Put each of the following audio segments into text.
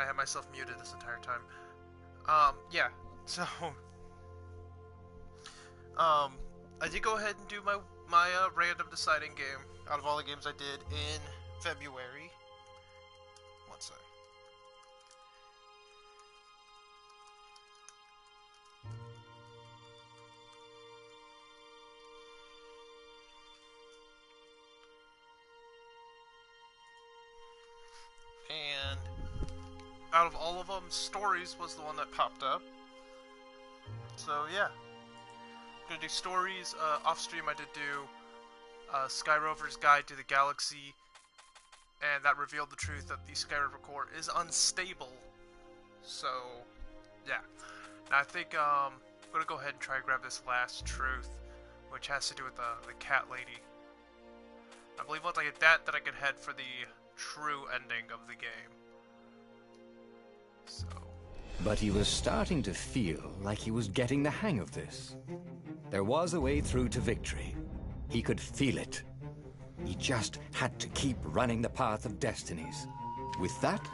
I had myself muted this entire time. Yeah, so, I did go ahead and do my random deciding game out of all the games I did in February. One sec. And out of all of them, Stories was the one that popped up. So yeah, I'm gonna do Stories. Off stream, I did do Sky Rover's Guide to the Galaxy, and that revealed the truth that the Sky Rover core is unstable. So yeah, now I think I'm gonna go ahead and try to grab this last truth, which has to do with the cat lady. I believe once I get that, then I can head for the true ending of the game. So. But he was starting to feel like he was getting the hang of this. There was a way through to victory. He could feel it. He just had to keep running the path of Destinies. With that,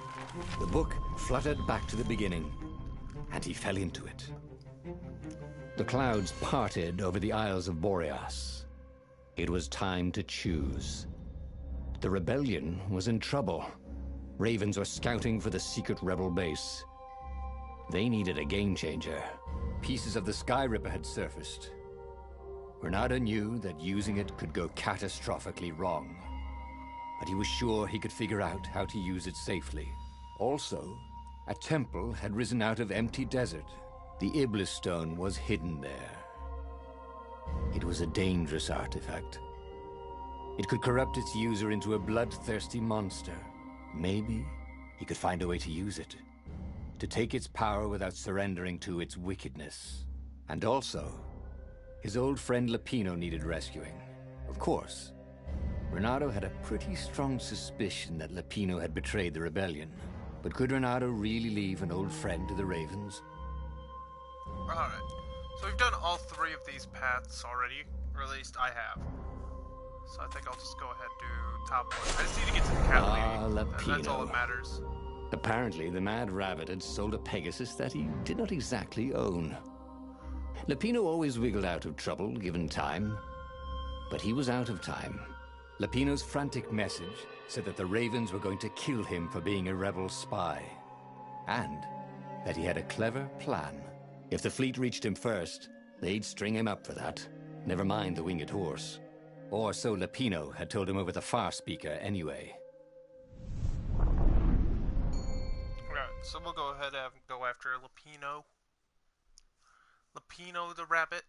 the book fluttered back to the beginning, and he fell into it. The clouds parted over the Isles of Boreas. It was time to choose. The rebellion was in trouble. Ravens were scouting for the secret rebel base. They needed a game changer. Pieces of the Sky Ripper had surfaced. Renata knew that using it could go catastrophically wrong, but he was sure he could figure out how to use it safely. Also, a temple had risen out of empty desert. The Iblis stone was hidden there. It was a dangerous artifact. It could corrupt its user into a bloodthirsty monster. Maybe he could find a way to use it, to take its power without surrendering to its wickedness. And also, his old friend Lapino needed rescuing. Of course, Renato had a pretty strong suspicion that Lapino had betrayed the rebellion. But could Renato really leave an old friend to the Ravens? Alright, so we've done all three of these paths already, or at least I have. So I think I'll just go ahead and do top one. I just need to get to the cat lady. Lapino. That's all that matters. Apparently, the Mad Rabbit had sold a Pegasus that he did not exactly own. Lapino always wiggled out of trouble, given time. But he was out of time. Lapino's frantic message said that the Ravens were going to kill him for being a rebel spy. And that he had a clever plan. If the fleet reached him first, they'd string him up for that. Never mind the winged horse. Or so Lapino had told him over the far speaker anyway. So we'll go ahead and go after Lapino. Lapino the rabbit.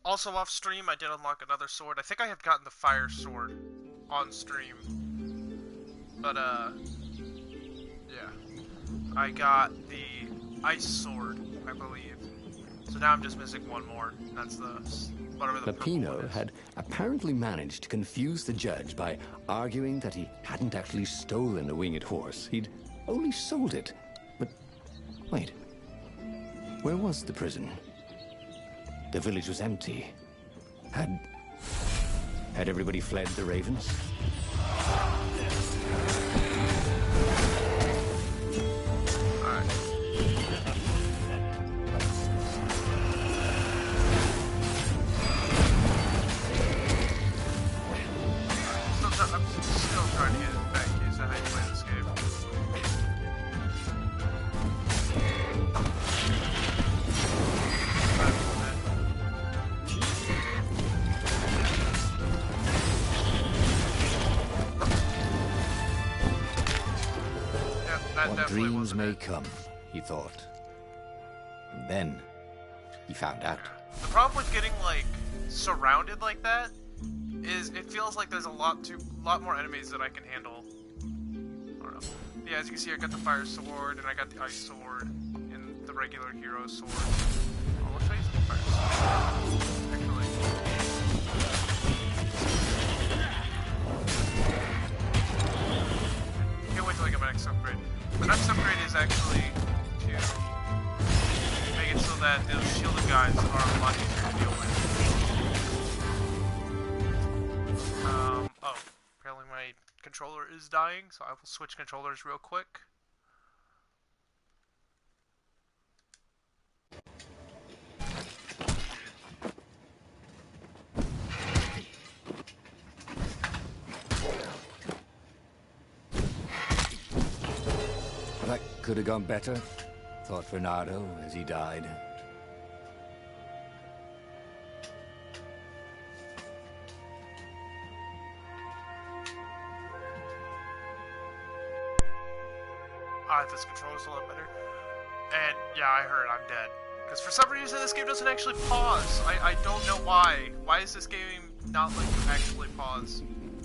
Also off stream, I did unlock another sword. I think I had gotten the fire sword on stream. But, yeah. I got the ice sword, I believe. So now I'm just missing one more. That's the whatever the Lapino had apparently managed to confuse the judge by arguing that he hadn't actually stolen a winged horse. He'd only sold it. But wait, where was the prison? The village was empty. Had everybody fled the Ravens? Dreams may come, he thought. And then, he found out. The problem with getting, like, surrounded like that is it feels like there's a lot more enemies that I can handle. I don't know. Yeah, as you can see, I got the fire sword, and I got the ice sword, and the regular hero sword. Oh, I'll show you some fire sword. Actually. Can't wait till I get my next upgrade. My next upgrade is actually to make it so that those shielded guys are a lot easier to deal with. Oh, apparently my controller is dying, so I will switch controllers real quick. That could have gone better, thought Bernardo as he died. This controller's a lot better. And yeah, I heard I'm dead. Because for some reason this game doesn't actually pause. I don't know why. Why is this game not like to actually pause?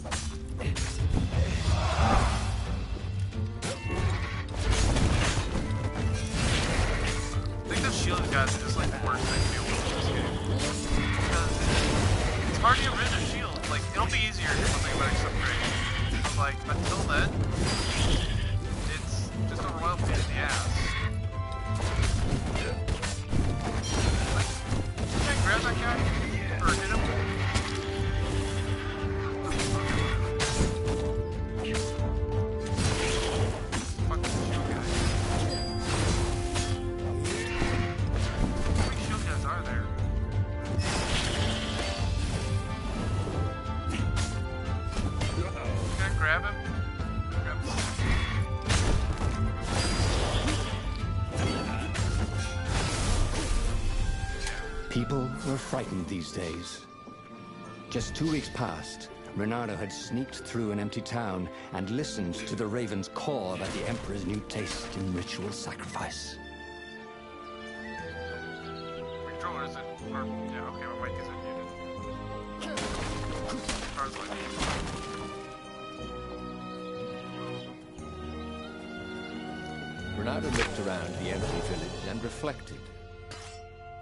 I think those shielded guys are just like the worst I feel with this game. Because it's hard to get rid of shield. Like, it'll be easier if something about upgrade. But like, until then, just a royal pain in the ass. Like, can I grab that guy? Or hit him? Fucking shield guy. How many shield guys are there? Can I grab him? Grab him. People were frightened these days. Just 2 weeks past, Reynardo had sneaked through an empty town and listened to the Raven's call about the Emperor's new taste in ritual sacrifice. Controller isn't, or, yeah, okay, my mic isn't muted. As far as like... Reynardo looked around the empty village and reflected.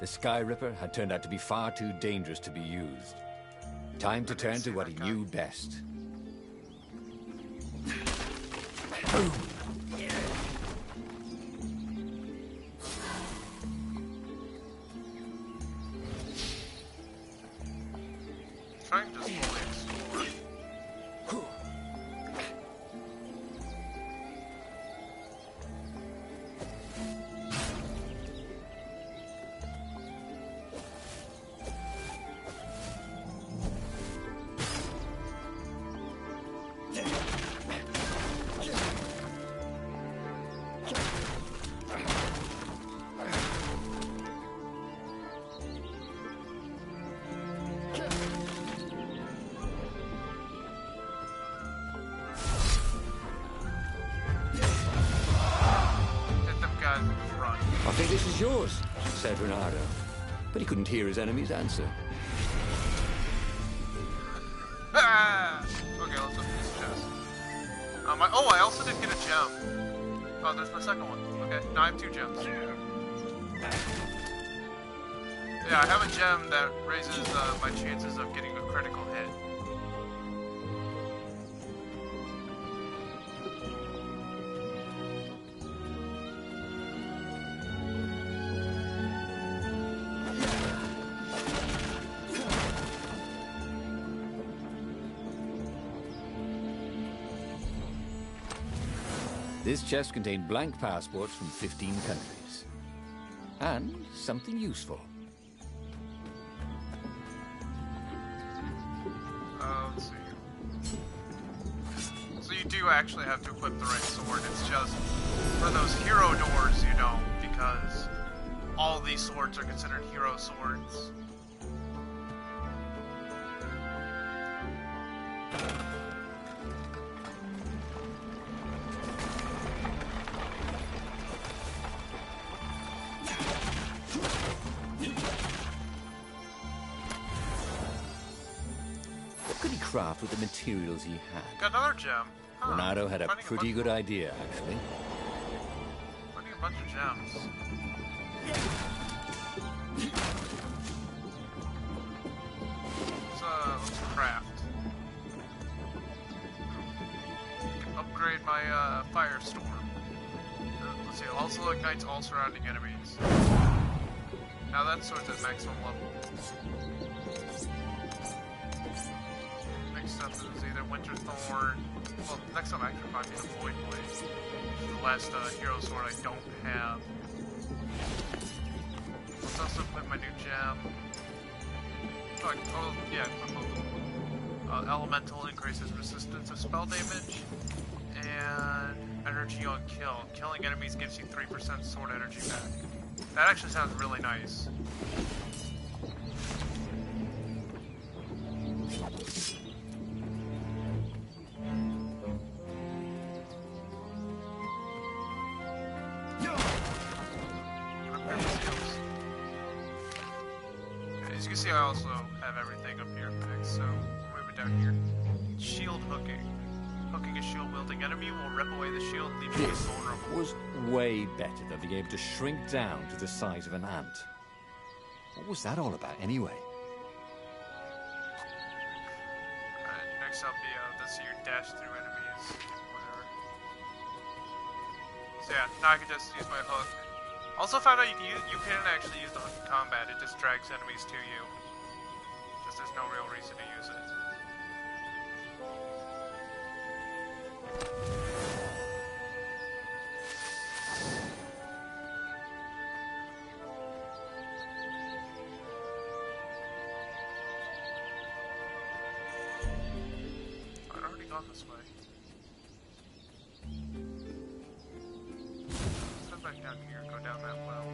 The Sky Ripper had turned out to be far too dangerous to be used. Time to turn to what he knew best. Trying to fully explore. I think this is yours, said Reynardo. But he couldn't hear his enemy's answer. Okay, let's open this chest. Oh, I also did get a gem. Oh, there's my second one. Okay, now I have 2 gems. Yeah, I have a gem that raises my chances of getting a critical hit. This chest contained blank passports from 15 countries. And something useful. Let's see. So you do actually have to equip the right sword. It's just for those hero doors, you know, because all these swords are considered hero swords. Craft with the materials he had. Got another gem. Huh. Reynardo had a pretty good idea, actually. Finding a bunch of gems. Let's craft. Upgrade my firestorm. Let's see. It also ignites all surrounding enemies. Now that sword's at maximum level. stuff is either Winter Thorn. Well, next time I can probably be the Void Blade. The last hero sword I don't have. Let's also equip my new gem. Oh yeah, equip both of them. Elemental increases resistance of spell damage, and energy on kill. Killing enemies gives you 3% sword energy back. That actually sounds really nice. As you can see, I also have everything up here fixed, so we'll move it down here. Shield hooking. Hooking a shield-wielding enemy will rip away the shield, leaving you vulnerable. Was way better than being able to shrink down to the size of an ant. What was that all about, anyway? Alright, next up, this your dash through enemies, whatever. So yeah, now I can just use my hook. Also found out you can actually use the hook in combat, it just drags enemies to you. Just there's no real reason to use it. I'd already gone this way. Let's head back down here, go down that well.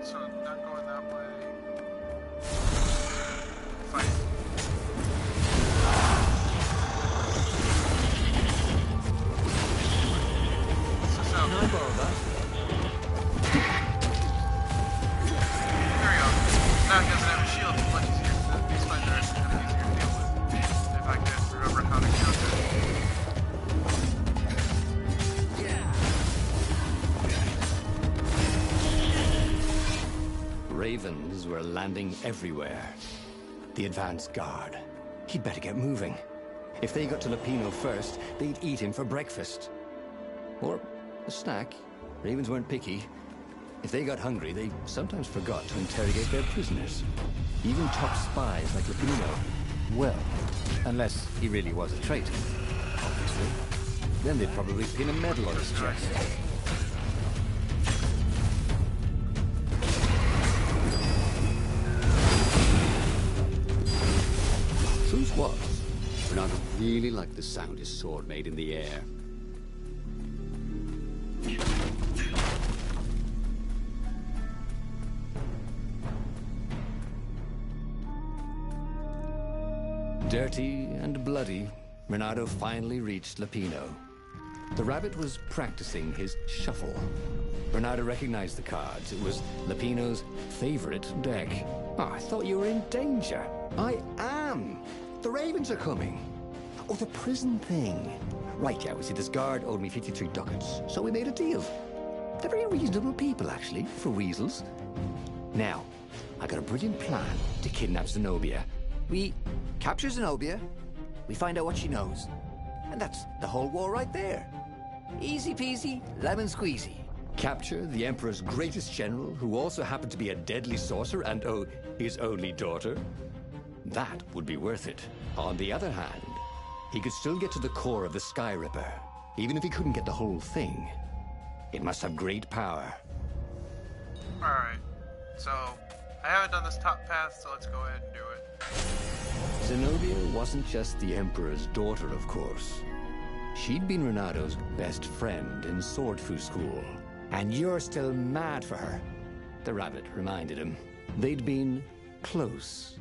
So, not going that way. Fight. Can I borrow that? There we go. Now he doesn't have a shield, it's much easier. These spiders are kind of easier to deal with. If I could remember how to counter. Ravens were landing everywhere. The advance guard. He'd better get moving. If they got to Lupino first, they'd eat him for breakfast. Or a snack. Ravens weren't picky. If they got hungry, they sometimes forgot to interrogate their prisoners. Even top spies like Lupino. Well, unless he really was a traitor, obviously. Then they'd probably pin a medal on his chest. Truth was, Renato really liked the sound his sword made in the air. Dirty and bloody, Renato finally reached Lupino. The rabbit was practicing his shuffle. Renato recognized the cards. It was Lupino's favorite deck. Oh, I thought you were in danger. I am. The Ravens are coming. Oh, the prison thing. Right, yeah, we see this guard owed me 53 ducats, so we made a deal. They're very reasonable people, actually, for weasels. Now, I got a brilliant plan to kidnap Zenobia. We capture Zenobia, we find out what she knows, and that's the whole war right there. Easy peasy, lemon squeezy. Capture the Emperor's greatest general, who also happened to be a deadly sorcerer and, oh, his only daughter. That would be worth it. On the other hand, he could still get to the core of the Sky Ripper, even if he couldn't get the whole thing. It must have great power. Alright, so I haven't done this top path, so let's go ahead and do it. Zenobia wasn't just the Emperor's daughter, of course. She'd been Renato's best friend in Sword Fu school. And you're still mad for her, the rabbit reminded him. They'd been close.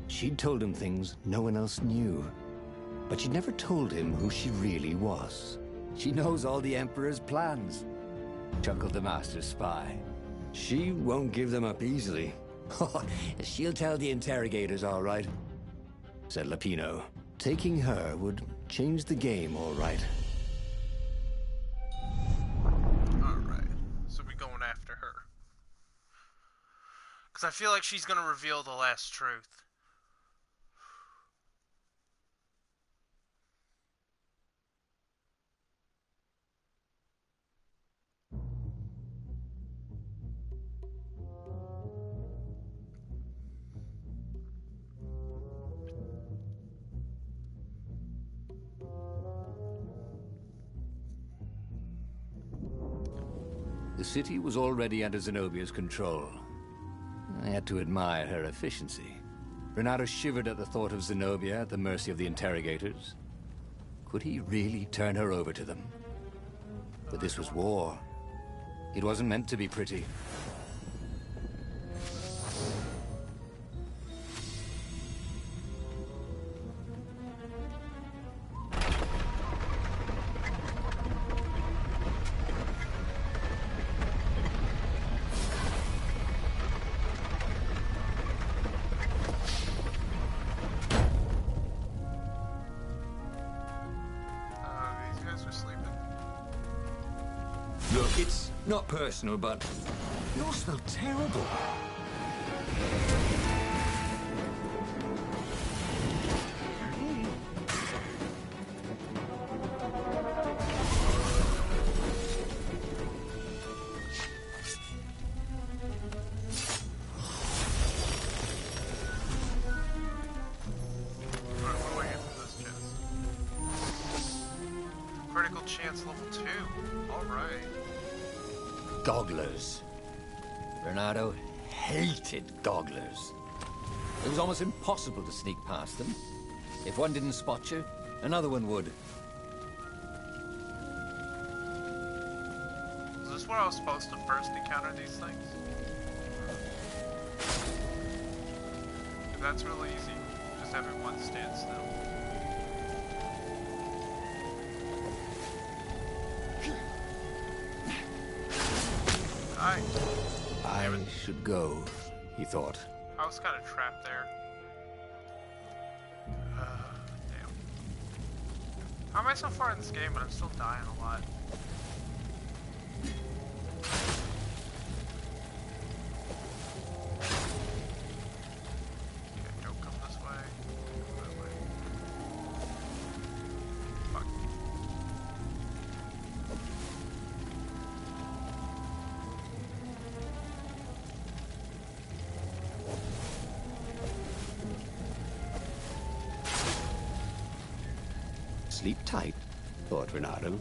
She'd told him things no one else knew. But she'd never told him who she really was. She knows all the Emperor's plans, chuckled the Master Spy. She won't give them up easily. She'll tell the interrogators, all right, said Lapino. Taking her would change the game, all right. Alright, so we're going after her. Because I feel like she's going to reveal the last truth. The city was already under Zenobia's control. I had to admire her efficiency. Renato shivered at the thought of Zenobia at the mercy of the interrogators. Could he really turn her over to them? But this was war. It wasn't meant to be pretty. Look, it's not personal, but you all smell terrible. Critical chance level 2. Alright. Gogglers. Renato hated gogglers. It was almost impossible to sneak past them. If one didn't spot you, another one would. Is this where I was supposed to first encounter these things? That's really easy. Just having one stand still. I should go, he thought. I was kind of trapped there. Damn. How am I so far in this game, but I'm still dying a lot? Okay, don't come this way. Come that way. Fuck. Sleep tight, thought Renato.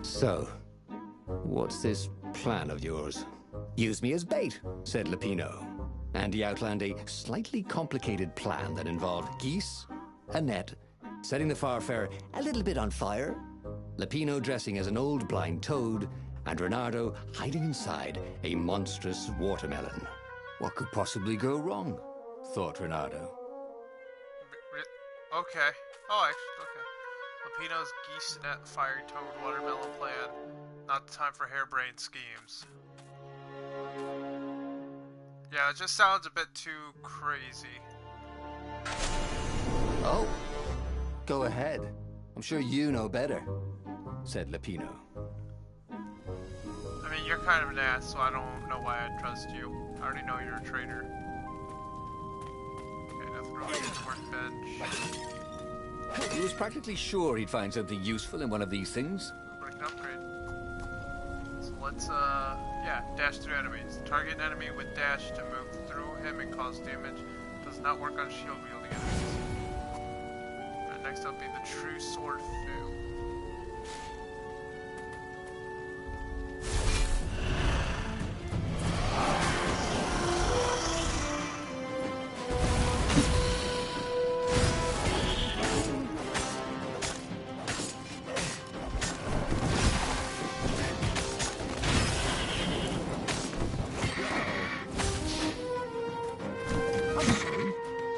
So, what's this plan of yours? Use me as bait, said Lapino. And he outlined a slightly complicated plan that involved geese, a net, setting the Farfarer a little bit on fire, Lapino dressing as an old blind toad, and Renato hiding inside a monstrous watermelon. What could possibly go wrong? Thought Renato. Okay. Oh, actually, okay. Lapino's geese, net, fire toad, watermelon plan. Not the time for harebrained schemes. Yeah, it just sounds a bit too crazy. Oh, go ahead. I'm sure you know better, said Lapino. I mean, you're kind of an ass, so I don't know why I'd trust you. I already know you're a traitor. Okay, nothing wrong with the workbench. He was practically sure he'd find something useful in one of these things. Break an upgrade. So let's, yeah, dash through enemies. Target an enemy with dash to move through him and cause damage. Does not work on shield wielding enemies. And next up be the True Sword Fu.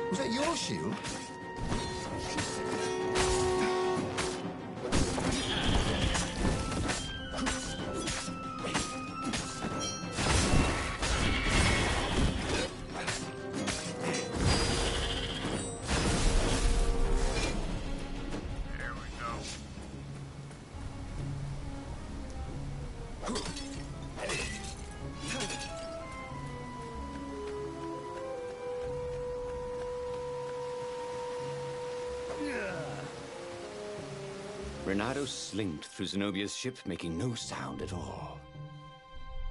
Was that your shield? There we go. Renato slinked through Zenobia's ship, making no sound at all.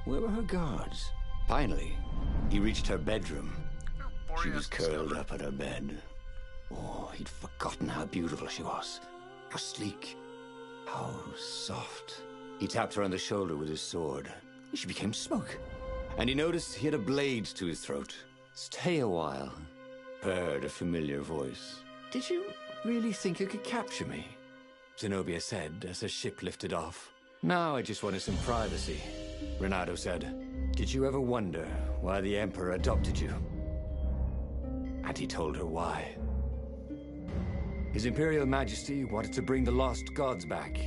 Where were her guards? Finally, he reached her bedroom. She was curled up on her bed. Oh, he'd forgotten how beautiful she was. How sleek. How soft. He tapped her on the shoulder with his sword. She became smoke. And he noticed he had a blade to his throat. Stay a while. Heard a familiar voice. Did you really think you could capture me? Zenobia said as her ship lifted off. Now I just wanted some privacy. Renato said, did you ever wonder why the Emperor adopted you? And he told her why. His Imperial Majesty wanted to bring the lost gods back.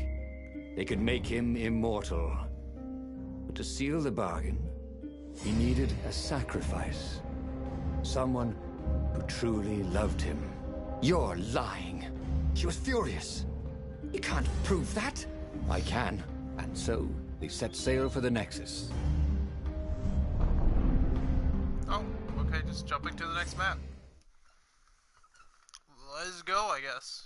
They could make him immortal. But to seal the bargain, he needed a sacrifice. Someone who truly loved him. You're lying. She was furious. You can't prove that. I can. And so, they set sail for the Nexus. Oh, okay, just jumping to the next map. Let's go, I guess.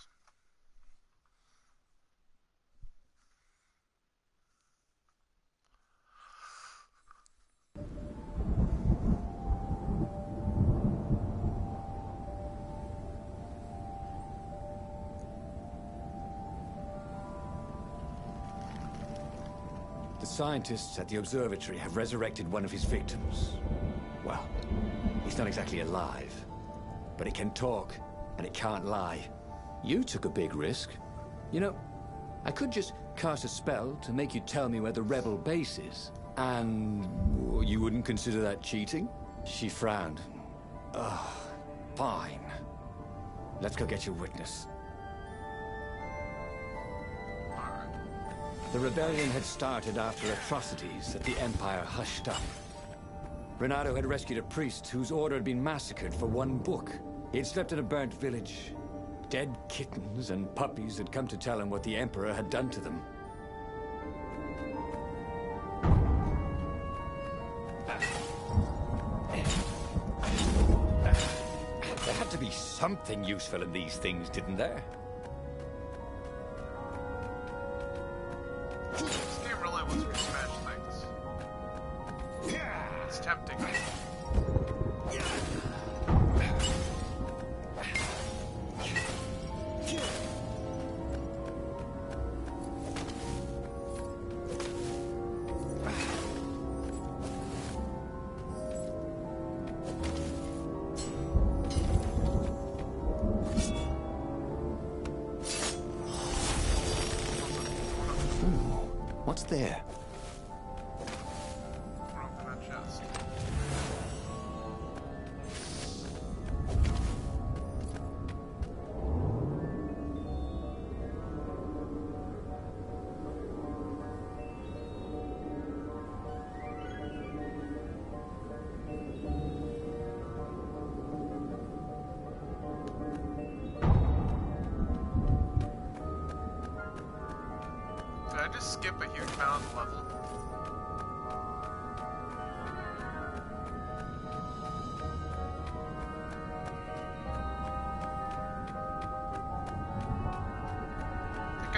The scientists at the observatory have resurrected one of his victims. Well, he's not exactly alive, but it can talk, and it can't lie. You took a big risk. You know, I could just cast a spell to make you tell me where the rebel base is. And you wouldn't consider that cheating? She frowned. Ugh, fine. Let's go get your witness. The rebellion had started after atrocities that the Empire hushed up. Renato had rescued a priest whose order had been massacred for one book. He had slept in a burnt village. Dead kittens and puppies had come to tell him what the Emperor had done to them. There had to be something useful in these things, didn't there? This game really wants me to smash things. It's tempting. What's there? Open a chest. Did I just skip a huge amount of the level?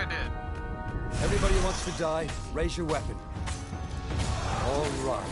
did. Everybody who wants to die, raise your weapon. All right.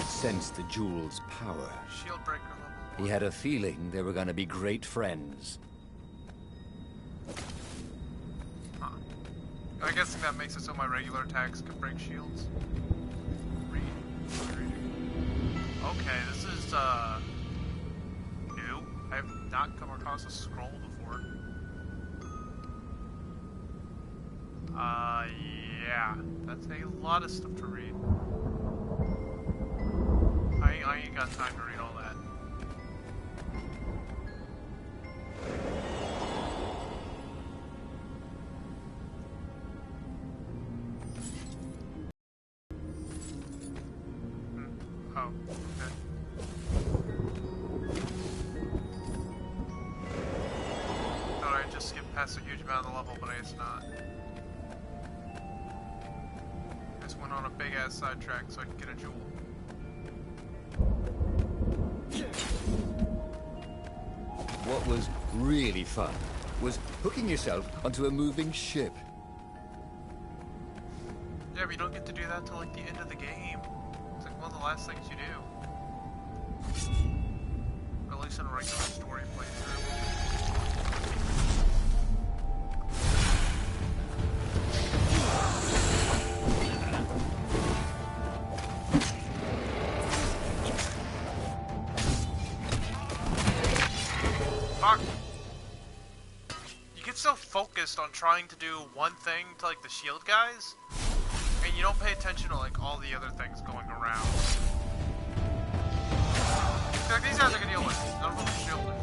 Sense the jewel's power. Shield breaker level. He had a feeling they were going to be great friends. Huh. I'm guessing that makes it so my regular attacks can break shields. Read. Okay, this is new. I have not come across a scroll before. Yeah. That's a lot of stuff to read. I ain't got time to read all that. Oh, okay. Thought I just skipped past a huge amount of the level, but I guess not. I just went on a big ass sidetrack so I could get a jewel. What was really fun was hooking yourself onto a moving ship. Yeah, but you don't get to do that till like the end of the game. It's like one of the last things you do. Or at least in a regular story playthrough. Fuck! You get so focused on trying to do one thing to like the shield guys, and you don't pay attention to like all the other things going around. Like, these guys I can deal with. None of them are shielded.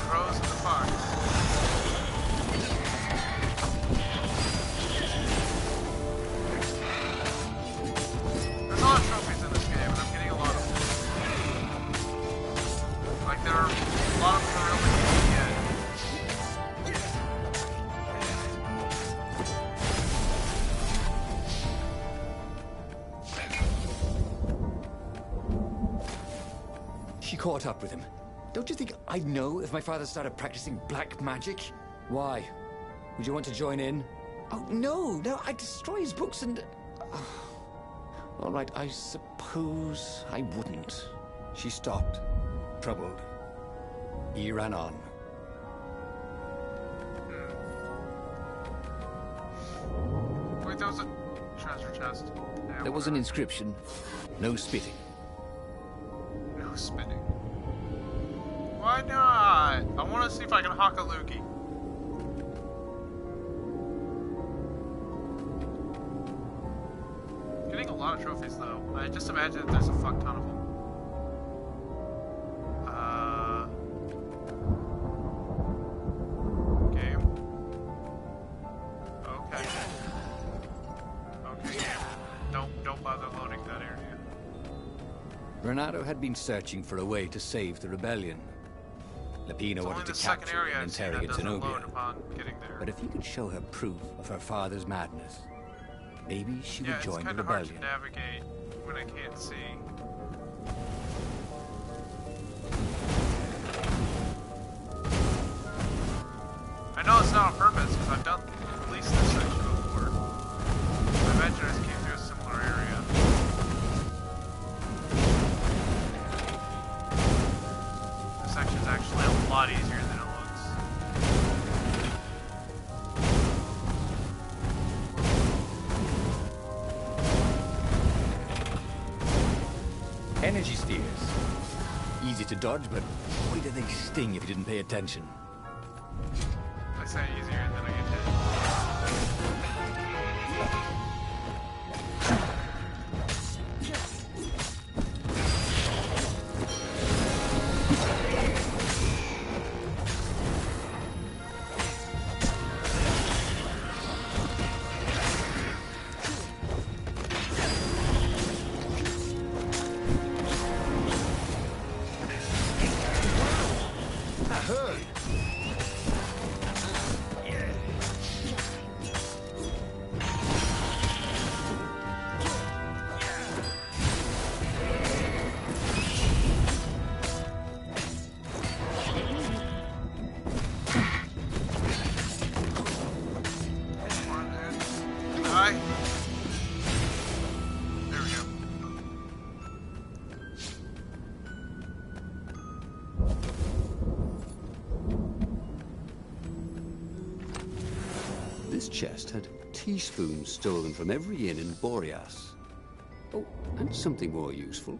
Crows in the fox. There's a lot of trophies in this game, and I'm getting a lot of them. Like, there are a lot of them are really easy to get. She caught up with him. Don't you think I'd know if my father started practicing black magic? Why? Would you want to join in? Oh, no, I'd destroy his books and... All right, I suppose I wouldn't. She stopped, troubled. He ran on. Wait, there was a treasure chest. Yeah, There was an inscription. No spitting. No spinning. Why not? I want to see if I can hawk a loogie. Getting a lot of trophies though. I just imagine that there's a fuck ton of them. Game. Okay. Okay. Don't bother loading that area. Renato had been searching for a way to save the rebellion. Lapino It's only wanted the to second capture area and I've seen that interrogate doesn't load Zenobia. upon getting there. But if he could show her proof of her father's madness, maybe she Yeah, would join it's the kind of hard to rebellion. navigate when I can't see. I know it's not on purpose because I've done at least this section before. My adventurers came through a similar area. This section is actually a lot easier than it looks. to dodge, but boy do they sting if you didn't pay attention. I say easier than I get hit. There we go. This chest had teaspoons stolen from every inn in Boreas. Oh, and something more useful.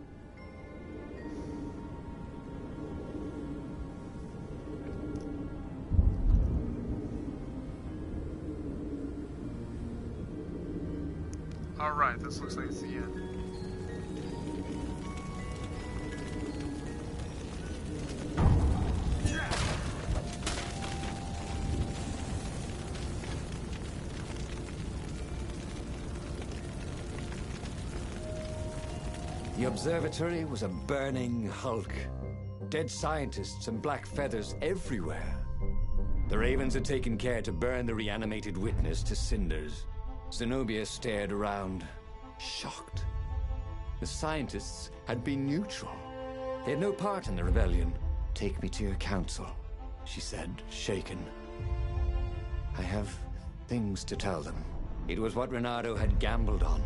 Alright, this looks like it's the end. The observatory was a burning hulk. Dead scientists and black feathers everywhere. The Ravens had taken care to burn the reanimated witness to cinders. Zenobia stared around, shocked. The scientists had been neutral. They had no part in the rebellion. "Take me to your council," she said, shaken. "I have things to tell them." It was what Renato had gambled on.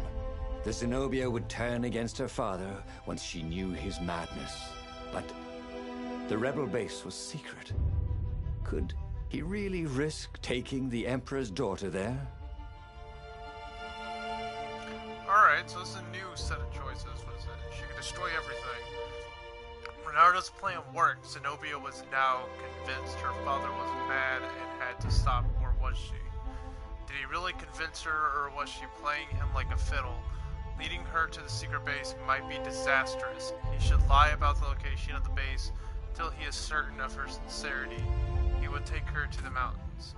The Zenobia would turn against her father once she knew his madness. But the rebel base was secret. Could he really risk taking the Emperor's daughter there? Alright, so this is a new set of choices. What is it? She could destroy everything. Renardo's plan worked. Zenobia was now convinced her father was mad and had to stop, or was she? Did he really convince her, or was she playing him like a fiddle? Leading her to the secret base might be disastrous. He should lie about the location of the base till he is certain of her sincerity. He would take her to the mountains.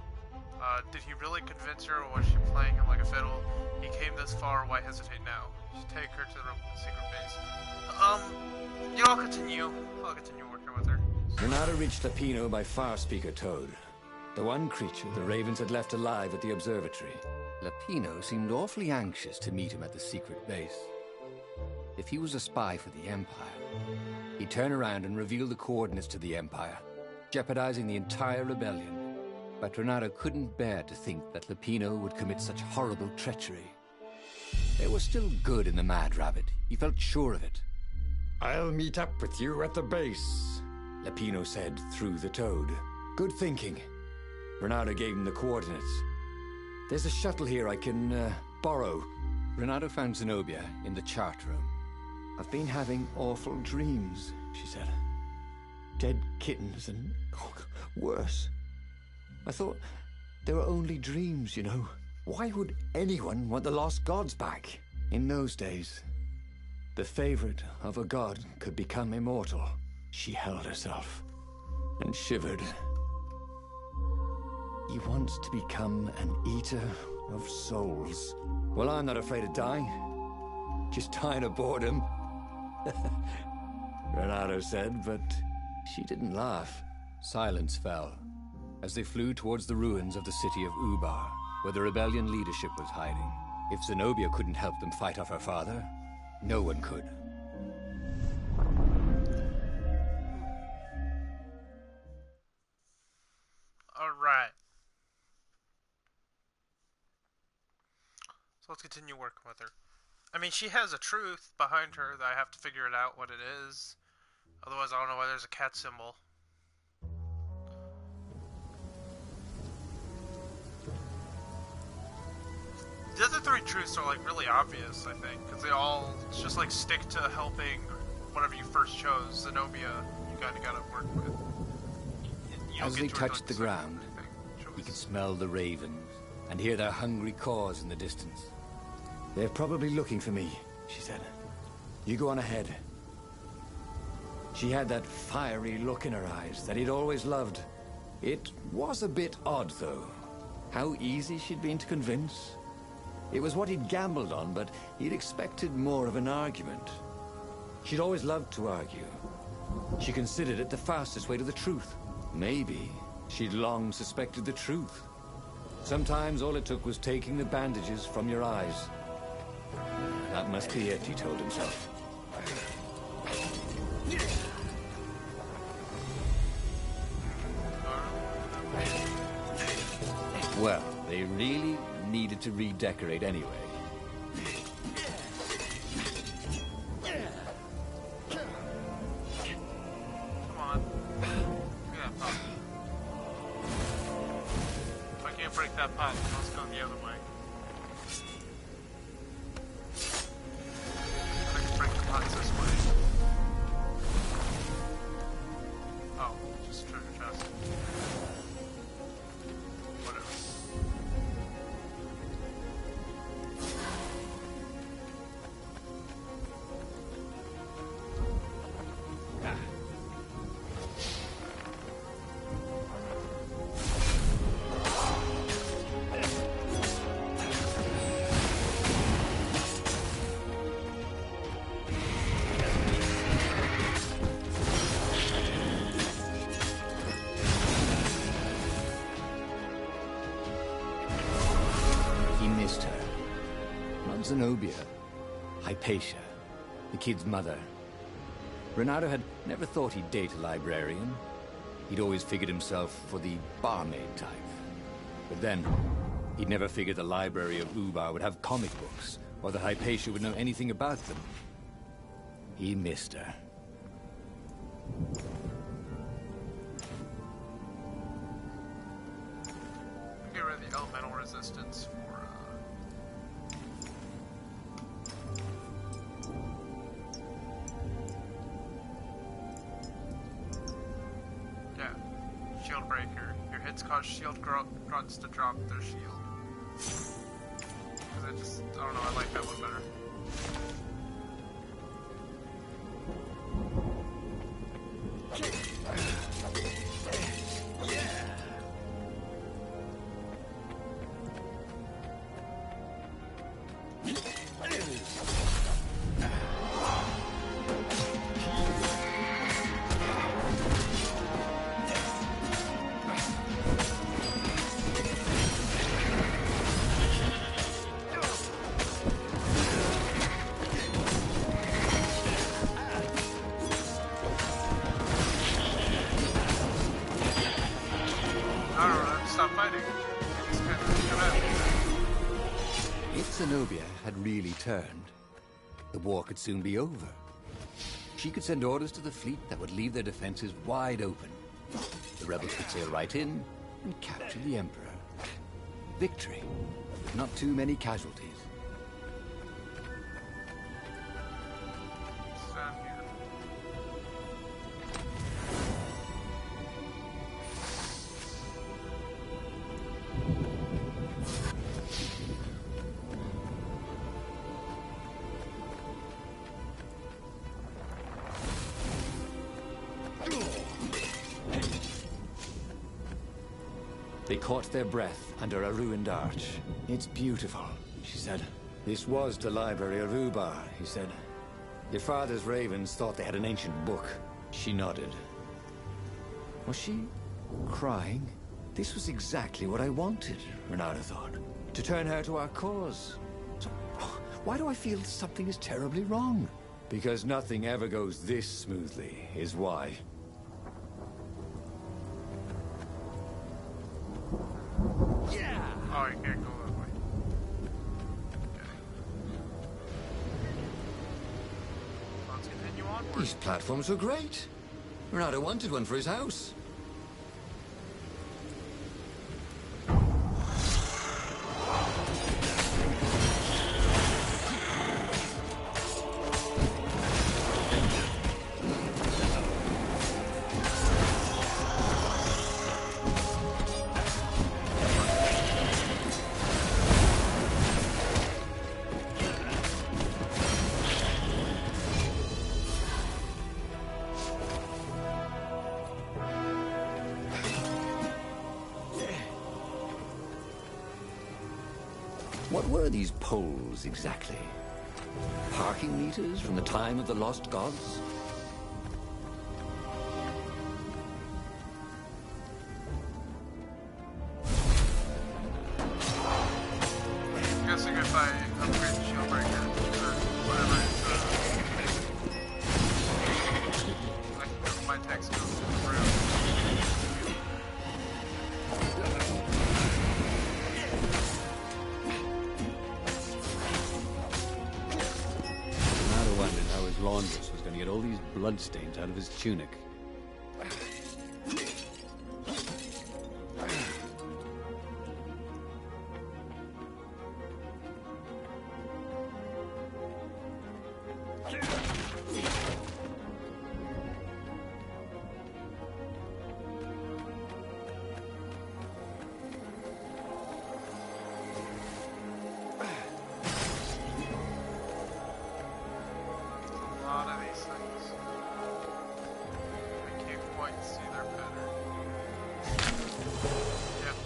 Did he really convince her, or was she playing him like a fiddle? He came this far, why hesitate now? Should take her to the secret base. Yeah, I'll continue working with her. Renato reached Lapino by Farspeaker Toad, the one creature the Ravens had left alive at the observatory. Lapino seemed awfully anxious to meet him at the secret base. If he was a spy for the Empire, he'd turn around and reveal the coordinates to the Empire, jeopardizing the entire rebellion. But Renato couldn't bear to think that Lapino would commit such horrible treachery. There was still good in the Mad Rabbit. He felt sure of it. "I'll meet up with you at the base," Lapino said through the Toad. "Good thinking." Renato gave him the coordinates. "There's a shuttle here I can, borrow." Renato found Zenobia in the chart room. "I've been having awful dreams," she said. "Dead kittens and worse. I thought they were only dreams, you know. Why would anyone want the lost gods back? In those days, the favorite of a god could become immortal." She held herself and shivered. "He wants to become an eater of souls. Well, I'm not afraid of dying. Just dying of boredom," Renato said, but she didn't laugh. Silence fell as they flew towards the ruins of the city of Ubar, where the rebellion leadership was hiding. If Zenobia couldn't help them fight off her father, no one could. Alright. So let's continue working with her. I mean, she has a truth behind her that I have to figure it out what it is. Otherwise, I don't know why there's a cat symbol. The other three truths are like really obvious, I think, because they all just like stick to helping whatever you first chose. Zenobia, you kind of gotta work with. You don't As get they to touched the enjoy ground, second he could choice. smell the ravens and hear their hungry caws in the distance. They're probably looking for me, she said. You go on ahead. She had that fiery look in her eyes that he'd always loved. It was a bit odd, though. How easy she'd been to convince. It was what he'd gambled on, but he'd expected more of an argument. She'd always loved to argue. She considered it the fastest way to the truth. Maybe she'd long suspected the truth. Sometimes all it took was taking the bandages from your eyes. That must be it, he told himself. Well, they really needed to redecorate anyway. Come on. Yeah, pot. If I can't break that pot, then let's go the other way. I can break the pots this way. Oh, just treasure chest. Whatever. He missed her. Not Zenobia. Hypatia, the kid's mother. Renato had never thought he'd date a librarian. He'd always figured himself for the barmaid type. But then, he'd never figured the library of Ubar would have comic books, or that Hypatia would know anything about them. He missed her. Get rid of the elemental resistance for, yeah, shield breaker. Your hits cause shield grunts to drop their shield. Cause I don't know, I like that one better. I don't know, stop fighting. Just kind of come out. If Zenobia had really turned, the war could soon be over. She could send orders to the fleet that would leave their defenses wide open. The rebels could sail right in and capture the Emperor. Victory, with not too many casualties. Stand here. They caught their breath under a ruined arch. It's beautiful, she said. This was the library of Ubar, he said. Your father's ravens thought they had an ancient book. She nodded. Was she crying? This was exactly what I wanted, Renato thought. To turn her to our cause. So, why do I feel something is terribly wrong? Because nothing ever goes this smoothly, is why. Oh, you can't go that way. Okay. Let's continue onward. These platforms were great. Renato wanted one for his house. What were these poles exactly? Parking meters from the time of the lost gods? I'm guessing if I upgrade the shield breaker or whatever, I can get my tech skills to improve. I wondered how his laundress was going to get all these bloodstains out of his tunic.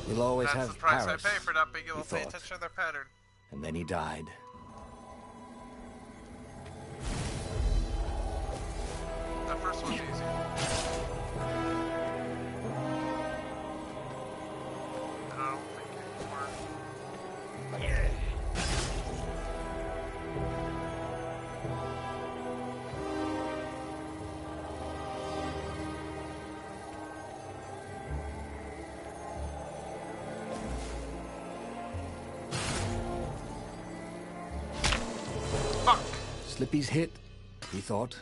You'll always That's have the price Paris, I pay for not being able he to pay thought. attention to their pattern. And then he died. That first one's easy. And I don't think it worked. Fuck! Slippy's hit, he thought.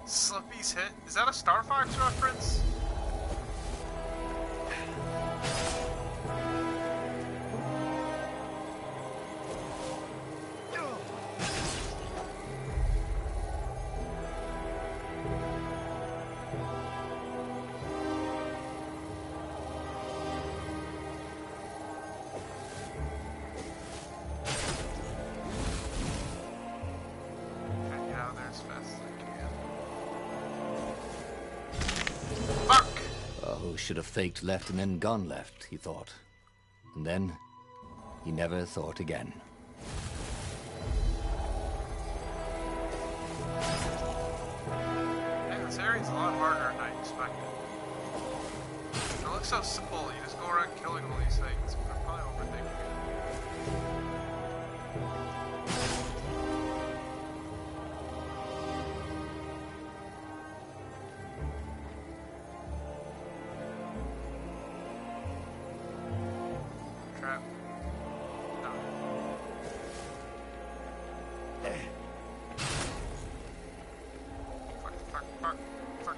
Slippy's hit? Is that a Star Fox reference? Gotta get out of there as fast as I can. Fuck! Oh, should have faked left and then gone left, he thought. And then, he never thought again. Hey, this area's a lot harder than I expected. It looks so simple, you just go around killing all these things. I'm probably overthinking it. Trap. No. Fuck. Fuck!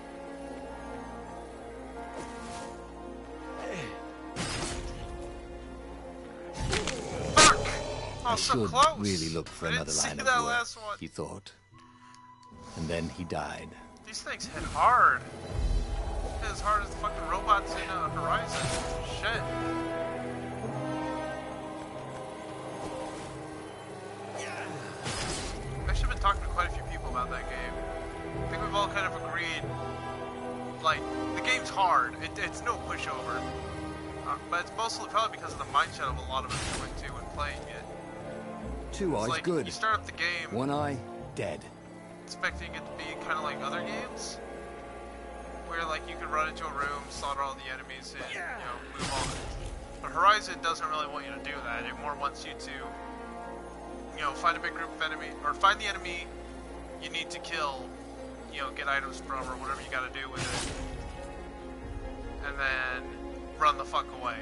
Oh, I so should close. really look for I didn't another see line of that work, last one. he thought. And then he died. These things hit hard. Hit as hard as the fucking robots in Horizon. Shit. I should have been talking to quite a few people about that game. I think we've all kind of agreed, like, the game's hard. It's no pushover. But it's mostly probably because of the mindset of a lot of us went to when playing it. Two It's eyes like, good. you start up the game One eye, dead. expecting it to be kind of like other games, where like you can run into a room, slaughter all the enemies, and move on. But Horizon doesn't really want you to do that. It more wants you to, find a big group of enemy, or find the enemy you need to kill, get items from, or whatever you got to do with it, and then run the fuck away.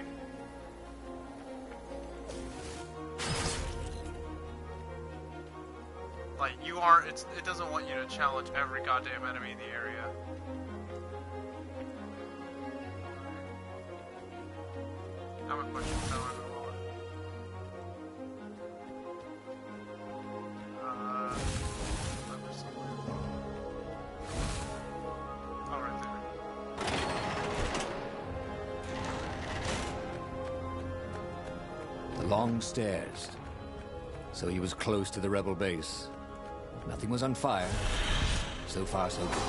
Like, it doesn't want you to challenge every goddamn enemy in the area. I'm gonna push it down. Over somewhere. Oh, right there. The long stairs. So he was close to the rebel base. Nothing was on fire. So far, so good.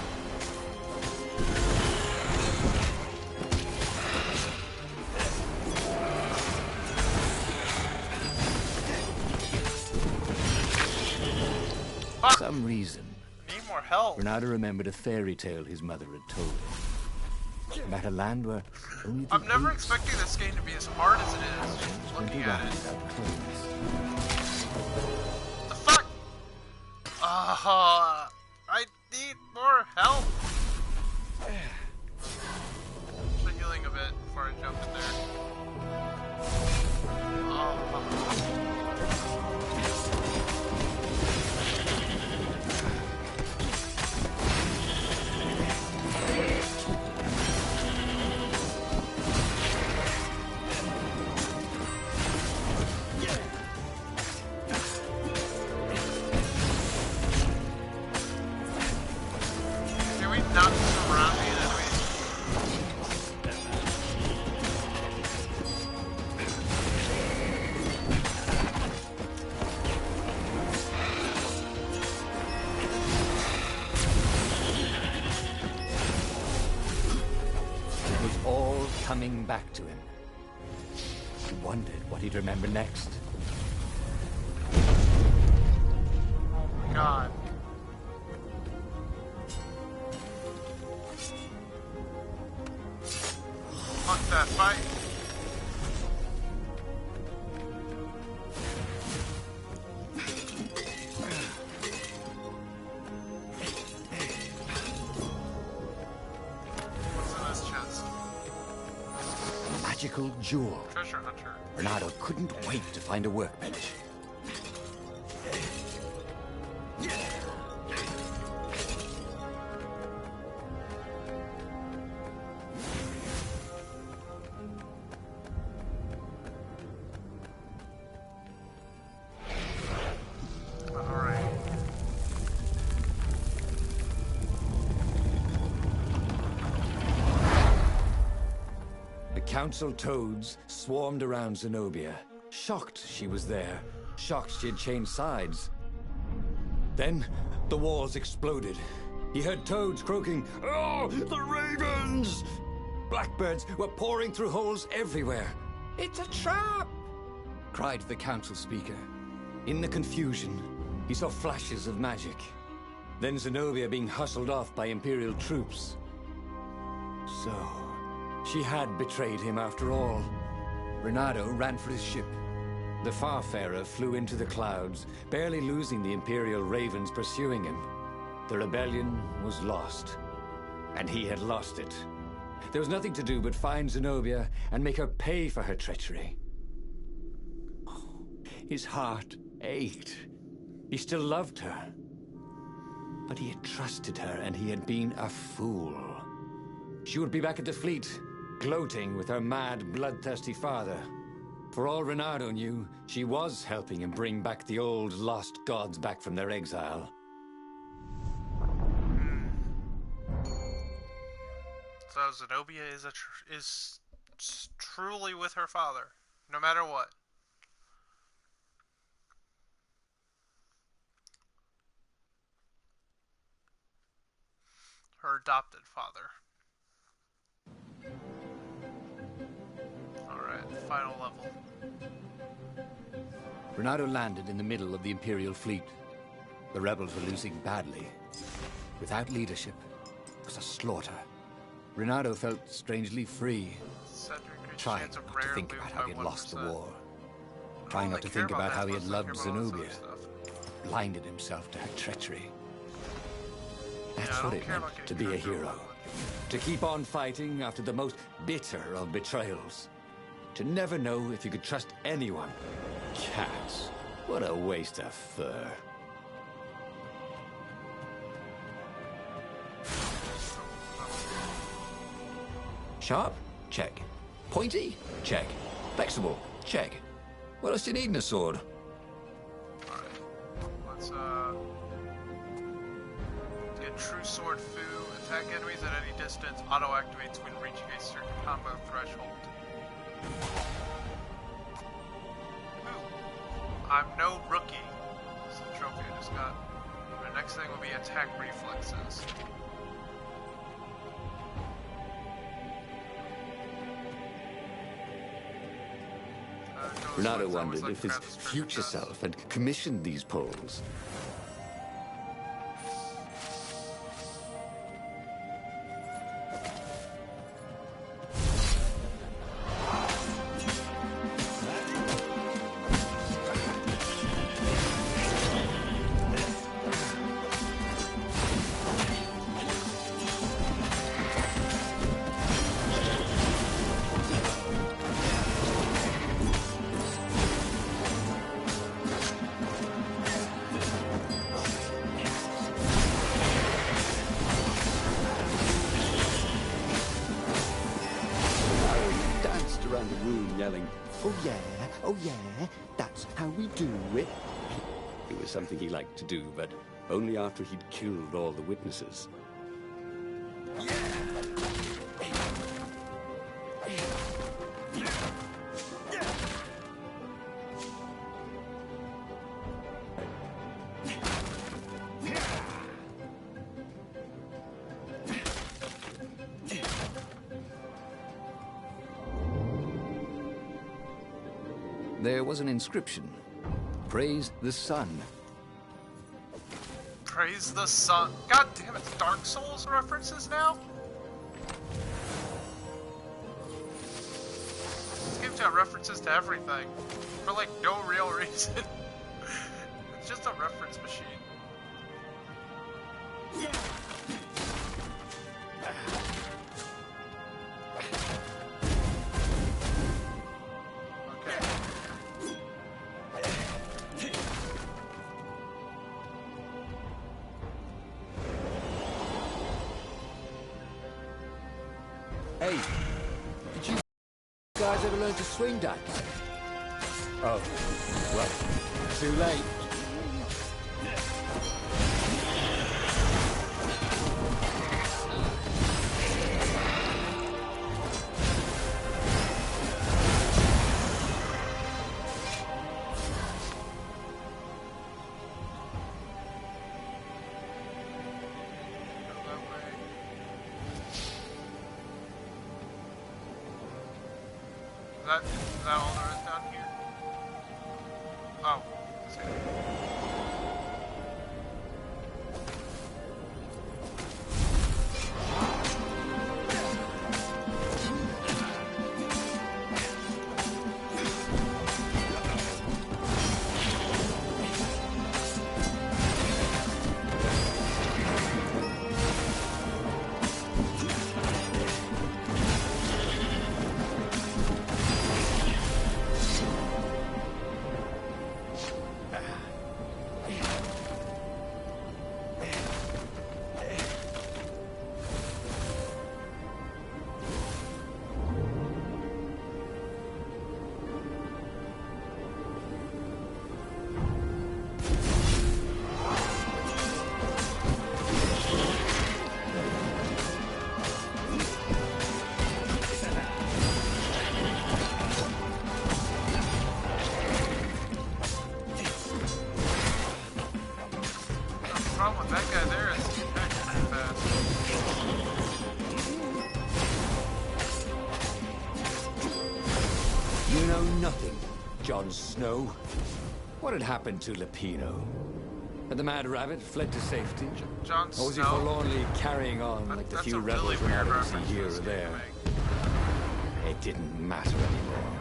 For Fuck! some reason, Need more help. Renato remembered a fairy tale his mother had told him. About a land where only the I'm never apes expecting this game to be as hard as it is, just went looking around at it. without clothes. The fuck? I need more help. Just healing a bit before I jump in there. Can we not surround the enemies? It was all coming back to him. He wondered what he'd remember next. Oh my god. Fuck that fight. What's in this chest? A magical jewel. Treasure hunter. Renato couldn't wait to find a workbench. Alright. The council toads swarmed around Zenobia, shocked she was there, shocked she had changed sides. Then the walls exploded. He heard toads croaking, "Oh, the ravens!" Blackbirds were pouring through holes everywhere. "It's a trap!" cried the council speaker. In the confusion, he saw flashes of magic. Then Zenobia being hustled off by Imperial troops. So, she had betrayed him after all. Renato ran for his ship. The Farfarer flew into the clouds, barely losing the Imperial ravens pursuing him. The rebellion was lost, and he had lost it. There was nothing to do but find Zenobia and make her pay for her treachery. His heart ached. He still loved her. But he had trusted her, and he had been a fool. She would be back at the fleet, gloating with her mad, bloodthirsty father. For all Renato knew, she was helping him bring back the old, lost gods back from their exile. So Zenobia is truly with her father, no matter what. Her adopted father. Alright, final level. Renato landed in the middle of the Imperial fleet. The rebels were losing badly. Without leadership, it was a slaughter. Renato felt strangely free, trying not to think about how he had lost the war. Trying not to think about how he had loved Zenobia, blinded himself to her treachery. That's what it meant to be a hero. To keep on fighting after the most bitter of betrayals. To never know if you could trust anyone. Cats. What a waste of fur. Sharp? Check. Pointy? Check. Flexible? Check. What else do you need in a sword? Alright. Let's get True Sword Fu. Attack enemies at any distance. Auto-activates when reaching a certain combo threshold. Ooh. I'm no rookie. This is the trophy I just got. The next thing will be attack reflexes. Renato wondered if his future self had commissioned these poles. room yelling, Oh yeah, that's how we do it. it was something he liked to do, but only after he'd killed all the witnesses. There was an inscription. Praise the sun. Praise the sun. God damn it, Dark Souls references now? This game's got references to everything. For like no real reason. It's just a reference machine. Hey, did you guys ever learn to swing that? Oh, well, too late. Is that all there is down here? Oh. You know nothing, Jon Snow. What had happened to Lupino? Had the Mad Rabbit fled to safety? Jon Or was he Snow? forlornly carrying on like the That's few a really rebels weird we see reference here or this game there? to make. It didn't matter anymore.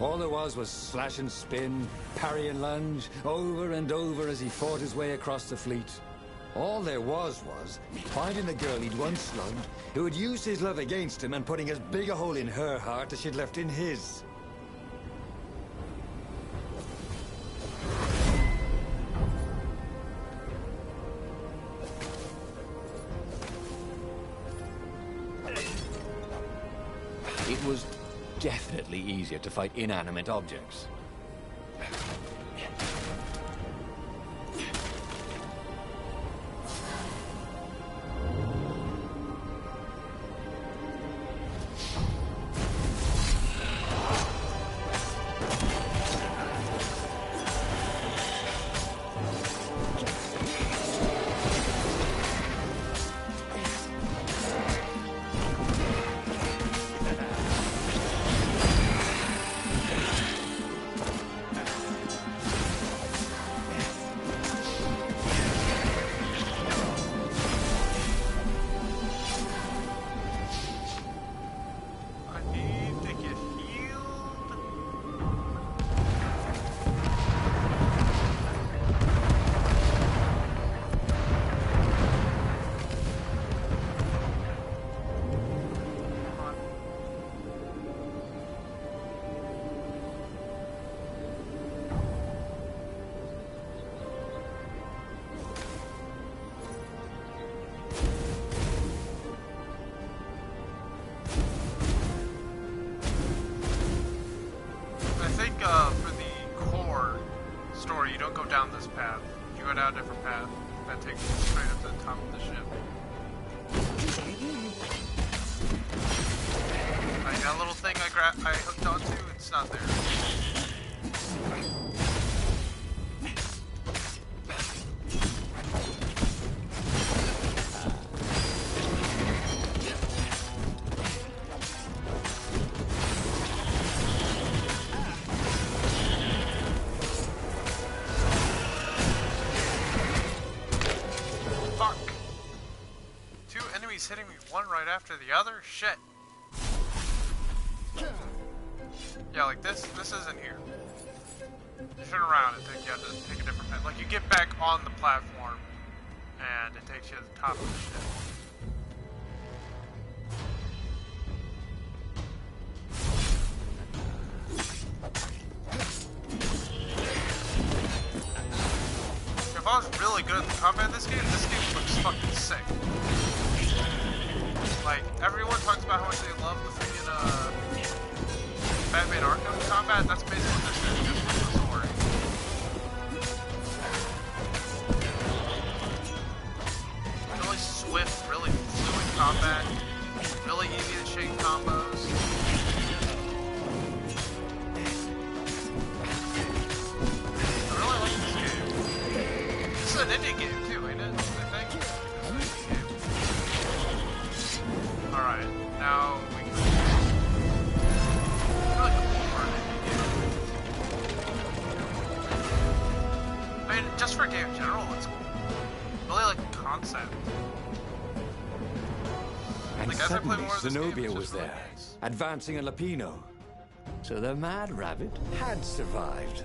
All there was slash and spin, parry and lunge, over and over as he fought his way across the fleet. All there was finding the girl he'd once loved, who had used his love against him and putting as big a hole in her heart as she'd left in his. It was definitely easier to fight inanimate objects. go down a different path that takes you straight up to the top of the ship. Like that little thing I hooked onto, it's not there. Hitting me one right after the other? Shit. Yeah, like this isn't here. You turn around and you have to take a different path. Like you get back on the platform and it takes you to the top of the ship. If I was really good at the combat in this game looks fucking sick. Like, everyone talks about how much they love the freaking, Batman Arkham combat. That's basically what this is, just with the sword. Really swift, really fluid combat. Really easy to chain combos. I really like this game. This is an indie game, too, ain't it? I think. Alright, now we can really cool for an indie game. I mean, just for a game in general, it's cool. Really like the concept. And like, as I play suddenly, more of this Zenobia game, it's was just really there, nice. advancing a Lapino. So the Mad Rabbit had survived.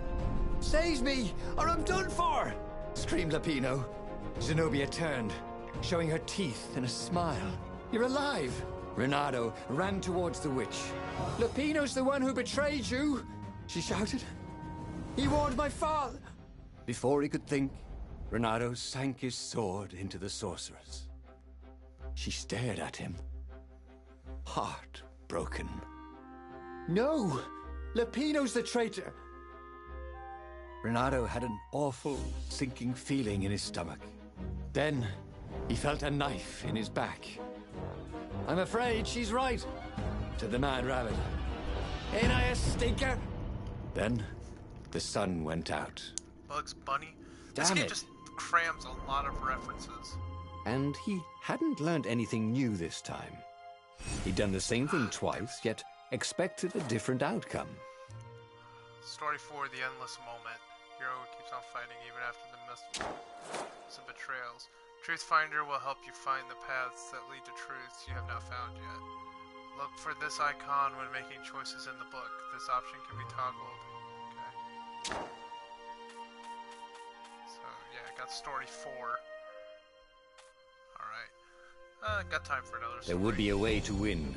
Save me, or I'm done for! Screamed Lapino. Zenobia turned, showing her teeth in a smile. You're alive! Renato ran towards the witch. Lapino's the one who betrayed you! She shouted. He warned my father! Before he could think, Renato sank his sword into the sorceress. She stared at him, heartbroken. No! Lapino's the traitor! Renato had an awful, sinking feeling in his stomach. Then, he felt a knife in his back. I'm afraid she's right, said the Mad Rabbit. Ain't I a stinker? Then, the sun went out. Bugs Bunny. This game just crams a lot of references. And he hadn't learned anything new this time. He'd done the same thing twice, yet expected a different outcome. Story 4, The Endless Moment. Hero keeps on fighting even after the midst of betrayals. Truthfinder will help you find the paths that lead to truths you have not found yet. Look for this icon when making choices in the book. This option can be toggled. Okay. So, yeah, I got story 4. Alright. Got time for another story. There would be a way to win.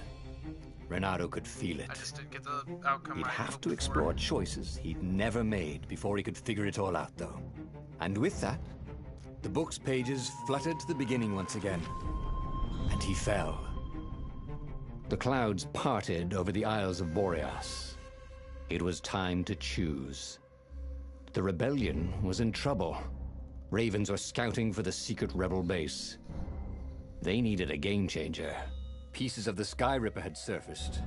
Renato could feel it. I just didn't get the outcome He'd I have hoped to for. explore choices he'd never made before he could figure it all out, though. And with that, the book's pages fluttered to the beginning once again. And he fell. The clouds parted over the Isles of Boreas. It was time to choose. The rebellion was in trouble. Ravens were scouting for the secret rebel base. They needed a game changer. Pieces of the Sky Ripper had surfaced.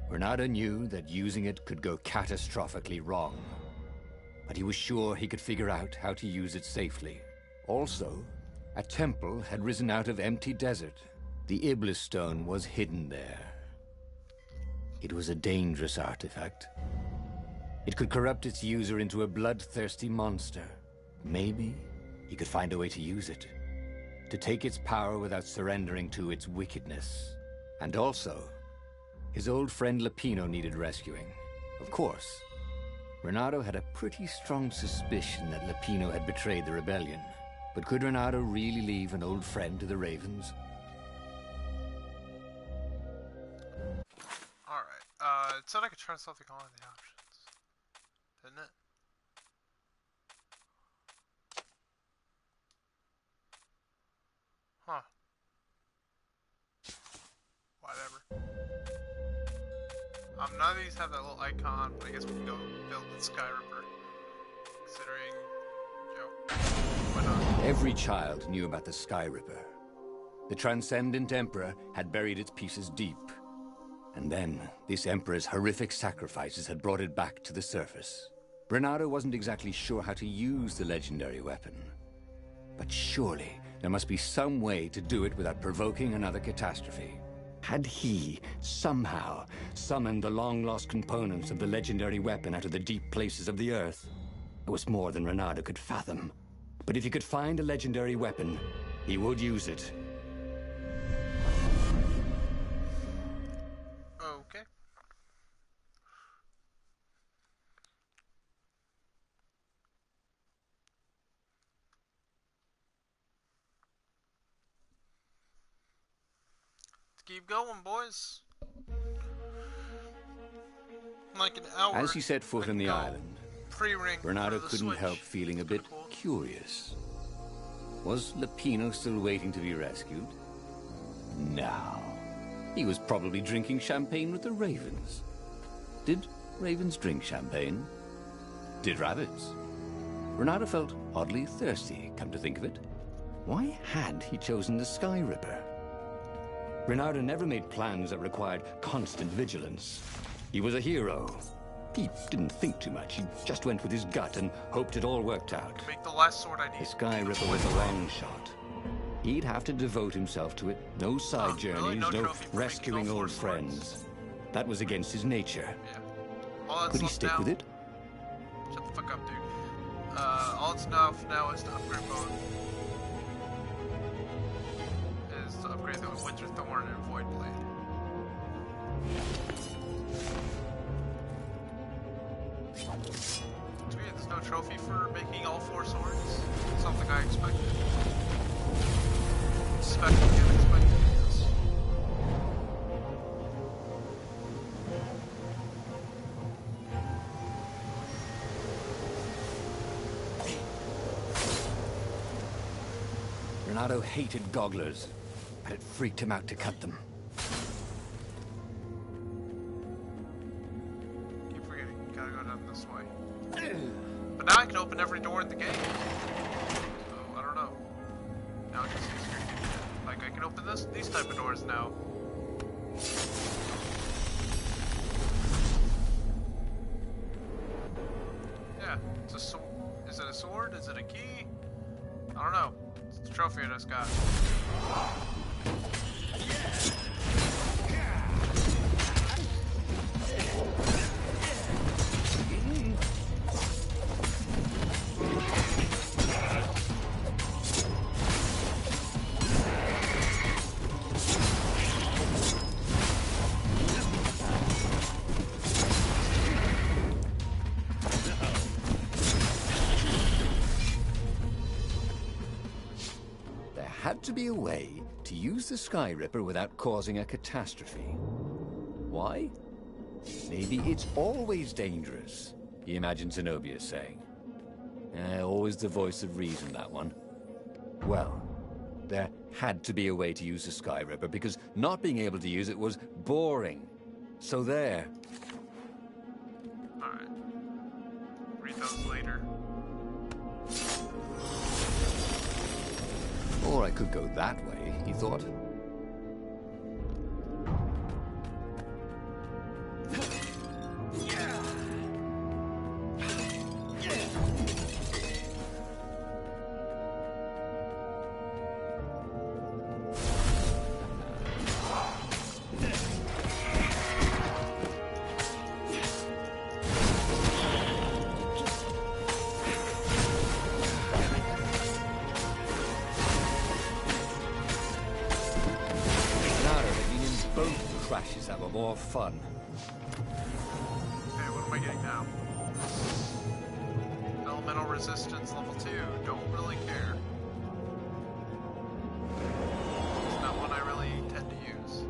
Renato knew that using it could go catastrophically wrong. But he was sure he could figure out how to use it safely. Also, a temple had risen out of empty desert. The Iblis Stone was hidden there. It was a dangerous artifact. It could corrupt its user into a bloodthirsty monster. Maybe he could find a way to use it. To take its power without surrendering to its wickedness. And also, his old friend Lapino needed rescuing. Of course, Renato had a pretty strong suspicion that Lapino had betrayed the rebellion. But could Renato really leave an old friend to the Ravens? Alright, it said I could try something on the options. Didn't it? Huh. Whatever. None of these have that little icon, but I guess we can go build the Sky Ripper. Considering, Every child knew about the Sky Ripper. The Transcendent Emperor had buried its pieces deep. And then, this Emperor's horrific sacrifices had brought it back to the surface. Renato wasn't exactly sure how to use the legendary weapon. But surely, there must be some way to do it without provoking another catastrophe. Had he, somehow, summoned the long-lost components of the legendary weapon out of the deep places of the Earth? It was more than Renato could fathom. But if he could find a legendary weapon, he would use it. Okay. Let's keep going, boys. Like an hour. As he set foot on the island, pre-ring Renato for the couldn't Switch. help feeling a bit Cool. curious. Was Lupino still waiting to be rescued? No. He was probably drinking champagne with the ravens. Did ravens drink champagne? Did rabbits? Renato felt oddly thirsty, come to think of it. Why had he chosen the Sky Ripper? Renato never made plans that required constant vigilance. He was a hero. He didn't think too much. He just went with his gut and hoped it all worked out. Make the last sword I need. The Sky Ripper was a long shot. He'd have to devote himself to it. No side journeys, really? No no trophy for rescuing making all old 4 swords? friends. That was against his nature. Yeah. All that's Could he left stick now, with it? Shut the fuck up, dude. All it's now is to upgrade mode. Is to upgrade the Winter Thorn and Void Blade. Sweet, there's no trophy for making all 4 swords. Something I expected. Expected and unexpected, yes. Renato hated gogglers, but it freaked him out to cut them. Keep forgetting, you gotta go down this way. But now I can open every door in the game. So, I don't know. Now it just seems creepy. Like, I can open these type of doors now. Yeah, it's a sword. Is it a sword? Is it a key? I don't know. It's a trophy I just got. Had to be a way to use the Sky Ripper without causing a catastrophe. Why? Maybe it's always dangerous, he imagined Zenobia saying. Always the voice of reason, that one. Well, there had to be a way to use the Sky Ripper because not being able to use it was boring. So there. Alright. Read those later. Or I could go that way, he thought. Crashes that were more fun. Okay, what am I getting now? Elemental resistance level 2. Don't really care. It's not one I really tend to use.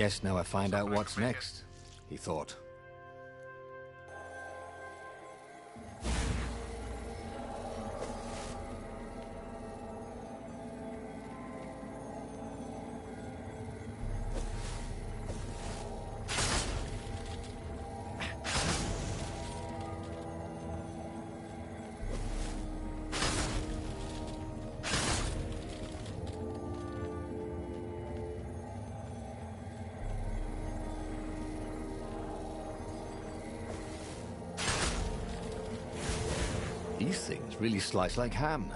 guess now I find out Something I what's can make next, he thought. These things really slice like ham.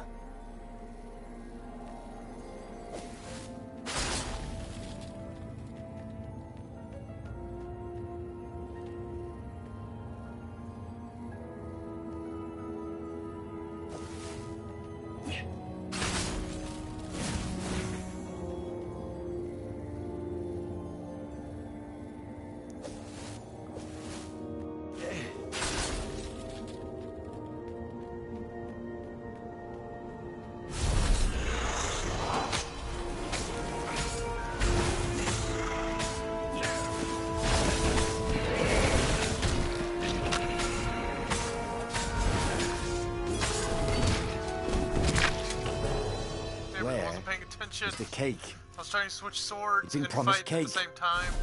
It's the cake. I was trying to switch swords It's in and promised fight cake. at the same time.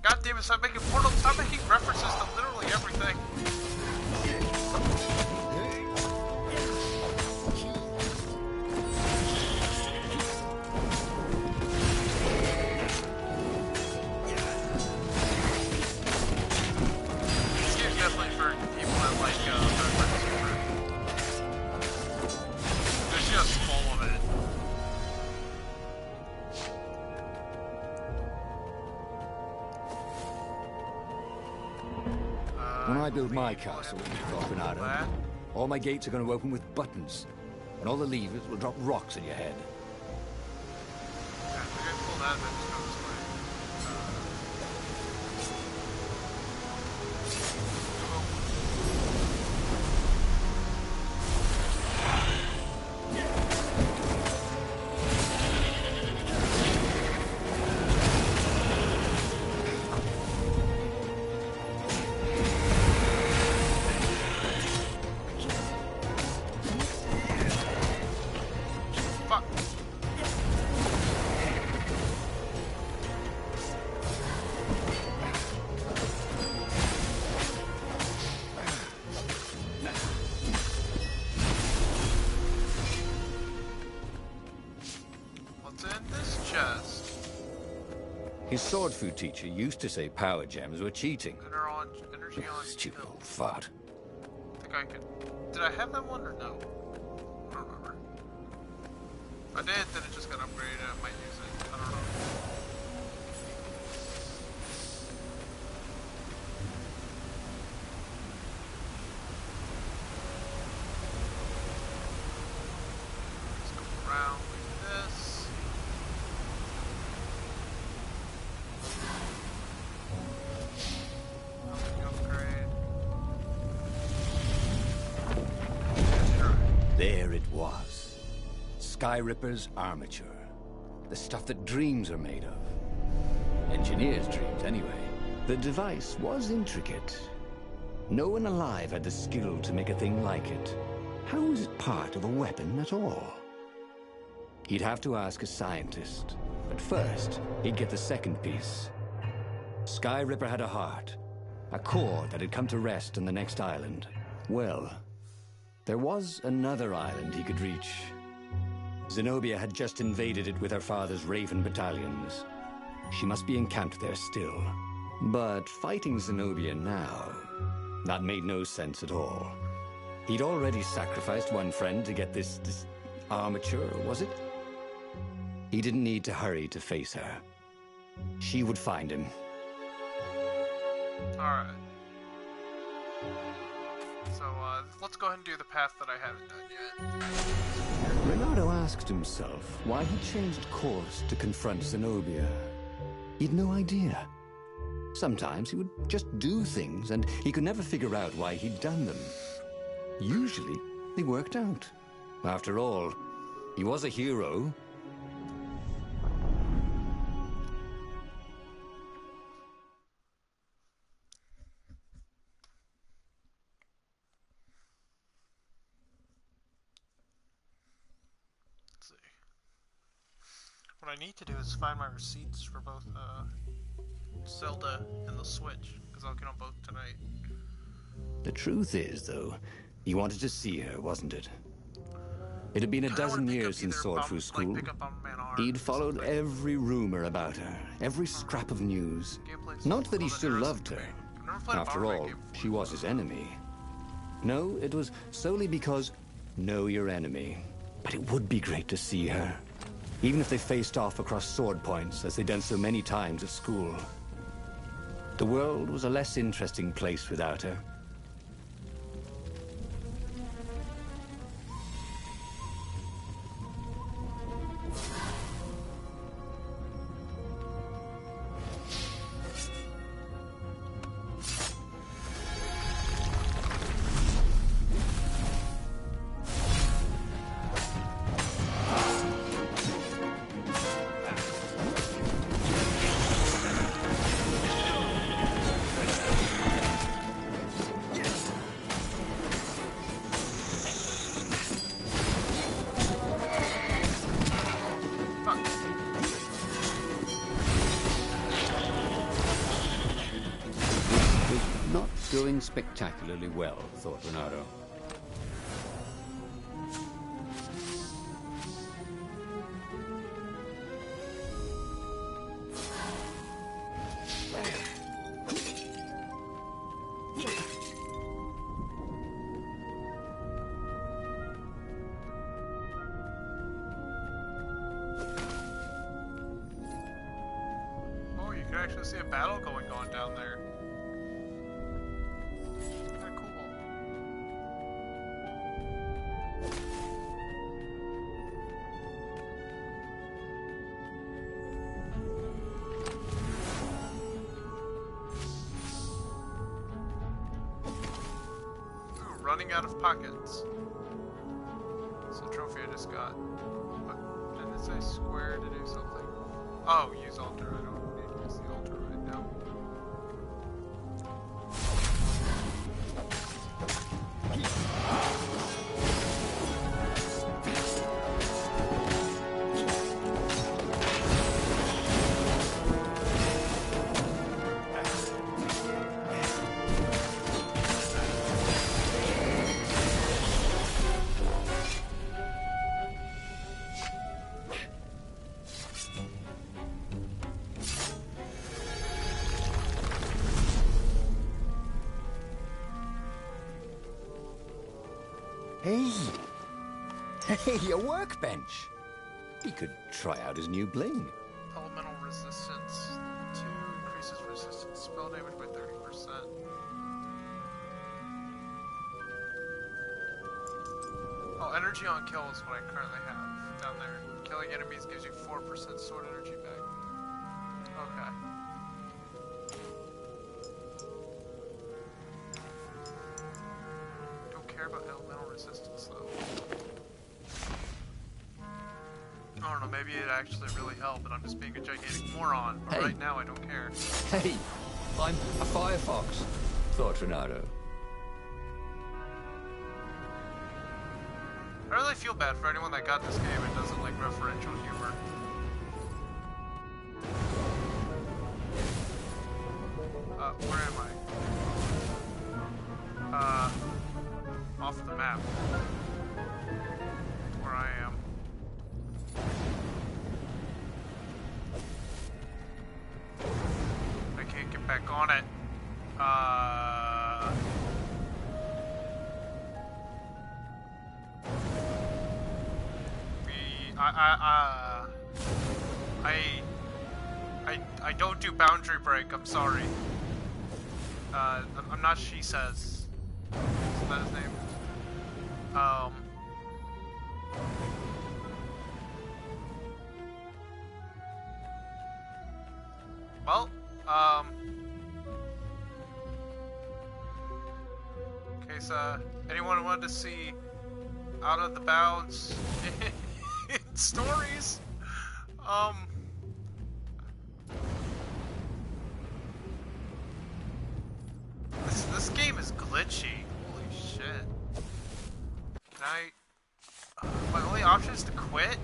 God damn it, stop making portals, stop making references to literally everything. This game's definitely for people that like references. There's just full of it. When I build my castle in Coronado, all my gates are going to open with buttons, and all the levers will drop rocks at your head. Yeah, if I pull that, then just go this way. Fuck. What's in this chest? His sword food teacher used to say power gems were cheating. Energy on Stupid kill. old fart. I think I could. Did I have that one or no? I don't remember. If I did, then it just got upgraded. I might use it. I don't know. Let's go around like this. Nothing upgrade. There it was. Sky Ripper's armature. The stuff that dreams are made of. Engineers' dreams, anyway. The device was intricate. No one alive had the skill to make a thing like it. How was it part of a weapon at all? He'd have to ask a scientist. But first, he'd get the second piece. Sky Ripper had a heart. A core that had come to rest on the next island. Well, there was another island he could reach. Zenobia had just invaded it with her father's Raven battalions. She must be encamped there still. But fighting Zenobia now, that made no sense at all. He'd already sacrificed one friend to get this armature, was it? He didn't need to hurry to face her. She would find him. Alright. So, let's go ahead and do the path that I haven't done yet. Renato asked himself why he changed course to confront Zenobia. He'd no idea. Sometimes he would just do things, and he could never figure out why he'd done them. Usually, they worked out. After all, he was a hero. What I need to do is find my receipts for both Zelda and the Switch, because I'll get them both tonight. The truth is, though, you wanted to see her, wasn't it? It had been a dozen years since Sword through school. He'd followed every rumor about her, every scrap of news. Not that he still loved her. After all, she was his enemy. No, it was solely because know your enemy. But it would be great to see her. Even if they faced off across sword points, as they'd done so many times at school. The world was a less interesting place without her. Going spectacularly well, thought Renato. Oh, you can actually see a battle going on down there. Running out of pockets. It's a trophy I just got. But didn't it say square to do something? Oh, use altar. I don't need to use the altar right now. Hey, a workbench! He could try out his new bling. Elemental resistance. 2 increases resistance spell damage by 30%. Oh, energy on kill is what I currently have down there. Killing enemies gives you 4% sword energy back. Okay. Don't care about elemental resistance though. I don't know, maybe it actually really helped, but I'm just being a gigantic moron. But right now, I don't care. Hey, I'm a firefox, thought Renato. I really feel bad for anyone that got this game and doesn't like referential humor. Where am I? Off the map. Where I am. I can't get back on it. I don't do boundary break, I'm sorry. I'm not She Says. Is that his name? Well, in case, anyone wanted to see Out of the Bounds in stories, this game is glitchy. Holy shit. Can I... my only option is to quit?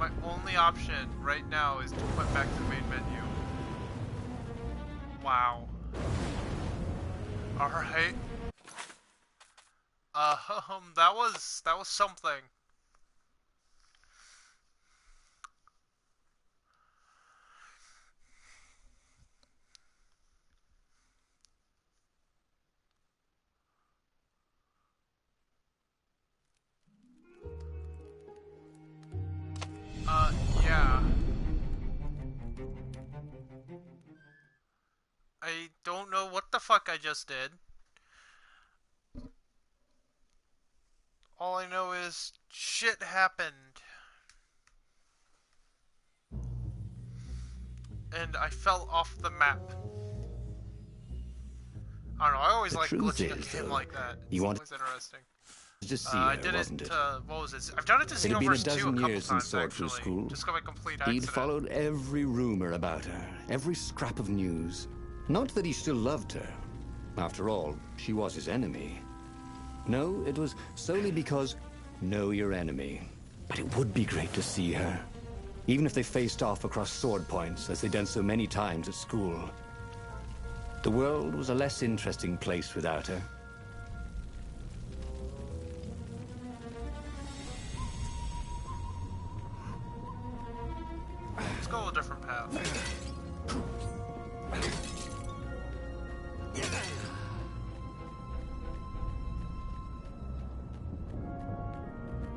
my only option right now is to put back to the main menu. Wow. Alright. That was something. Yeah. I don't know what the fuck I just did. All I know is shit happened. And I fell off the map. I don't know, I always The like truth glitching a is, game though, like that. It's you want always interesting. to see I her, did wasn't it it? to, what was it? I've done it to It had been a Xenoverse 2 a dozen couple years times, since Sword through actually. school. Just by complete He'd accident. followed every rumor about her, every scrap of news. Not that he still loved her. After all, she was his enemy. No, it was solely because know your enemy. But it would be great to see her. Even if they faced off across sword points, as they'd done so many times at school. The world was a less interesting place without her. Let's go a different path.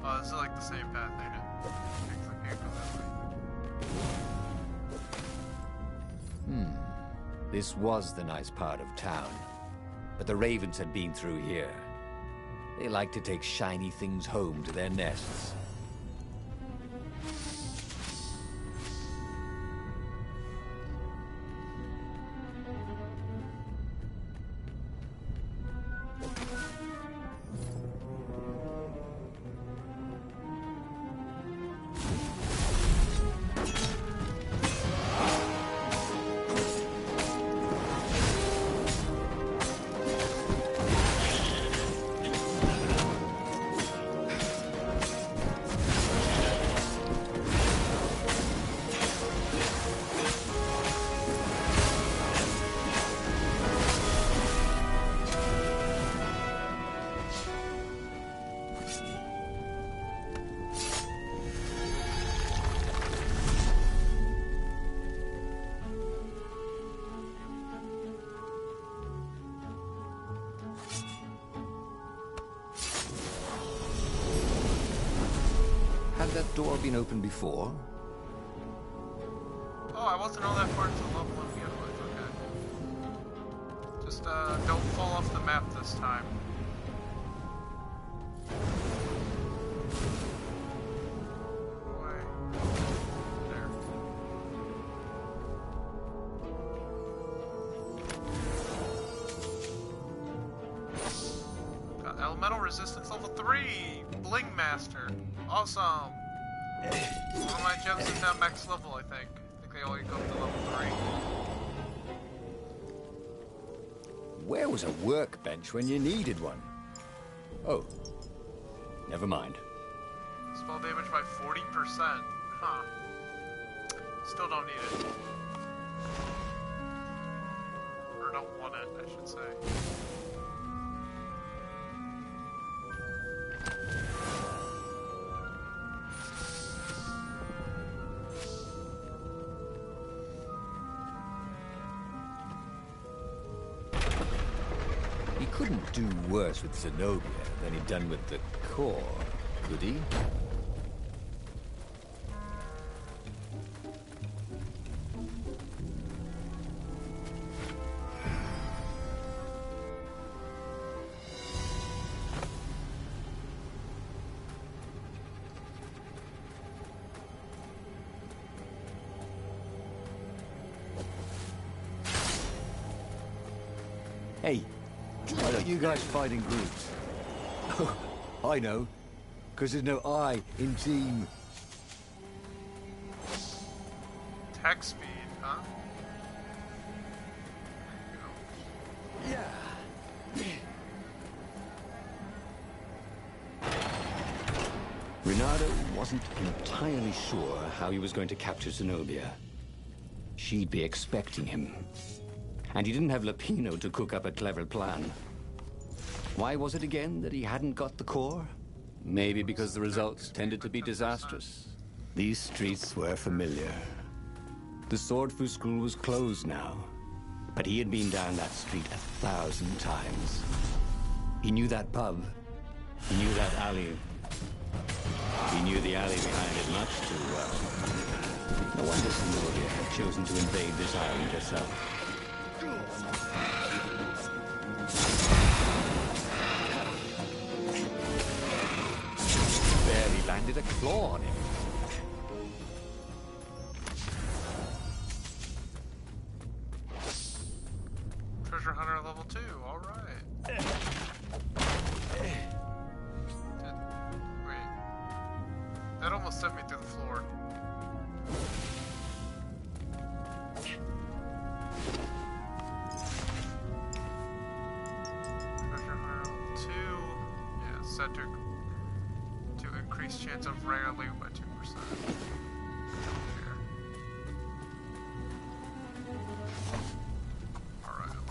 Oh, this is like the same path, ain't it? I can't go that way. This was the nice part of town. But the ravens had been through here. They like to take shiny things home to their nests. Had that door been open before? Oh, I wasn't all that far into the level to begin with, okay. Just, don't fall off the map this time. Away. There. Got elemental resistance level 3! Bling Master. Awesome! One of my gems is now max level, I think. I think they only go up to level 3. Where was a workbench when you needed one? Oh, never mind. Spell damage by 40%. Huh. Still don't need it. Or don't want it, I should say. He couldn't do worse with Zenobia than he'd done with the core, could he? Hey, why don't you guys fight in groups? I know, because there's no I in team. Attack speed, huh? Yeah. Reynardo wasn't entirely sure how he was going to capture Zenobia. She'd be expecting him. And he didn't have Lapino to cook up a clever plan. Why was it again that he hadn't got the core? Maybe because the results tended to be disastrous. These streets were familiar. The Swordfu School was closed now, but he had been down that street 1,000 times. He knew that pub. He knew that alley. He knew the alley behind it much too well. No wonder Zenobia had chosen to invade this island herself. Barely landed a claw on him. Treasure Hunter level 2, alright. Wait. That almost sent me through the floor. Treasure Hunter level 2. Yeah, set to increase chance of rare loot by 2%.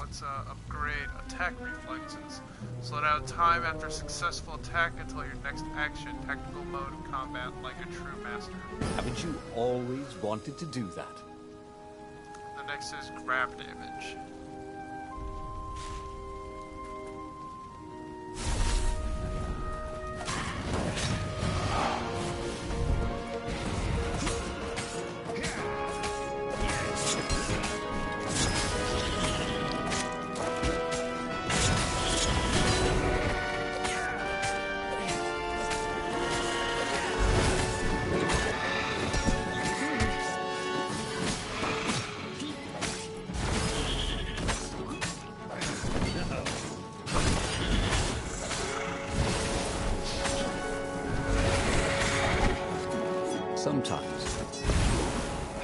Let's upgrade attack reflexes. Slow down time after successful attack until your next action. Tactical mode of combat like a true master. Haven't you always wanted to do that? The next is grab damage. Sometimes,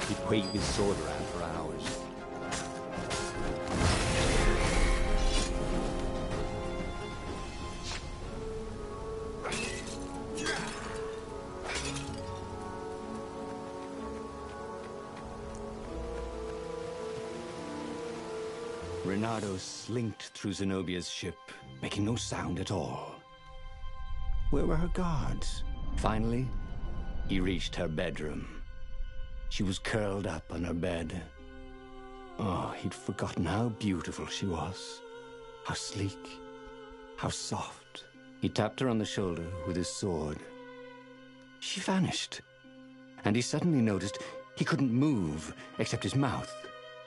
he'd wave his sword around for hours. Reynardo slinked through Zenobia's ship, making no sound at all. Where were her guards? Finally, he reached her bedroom. She was curled up on her bed. Oh, he'd forgotten how beautiful she was. How sleek. How soft. He tapped her on the shoulder with his sword. She vanished. And he suddenly noticed he couldn't move except his mouth.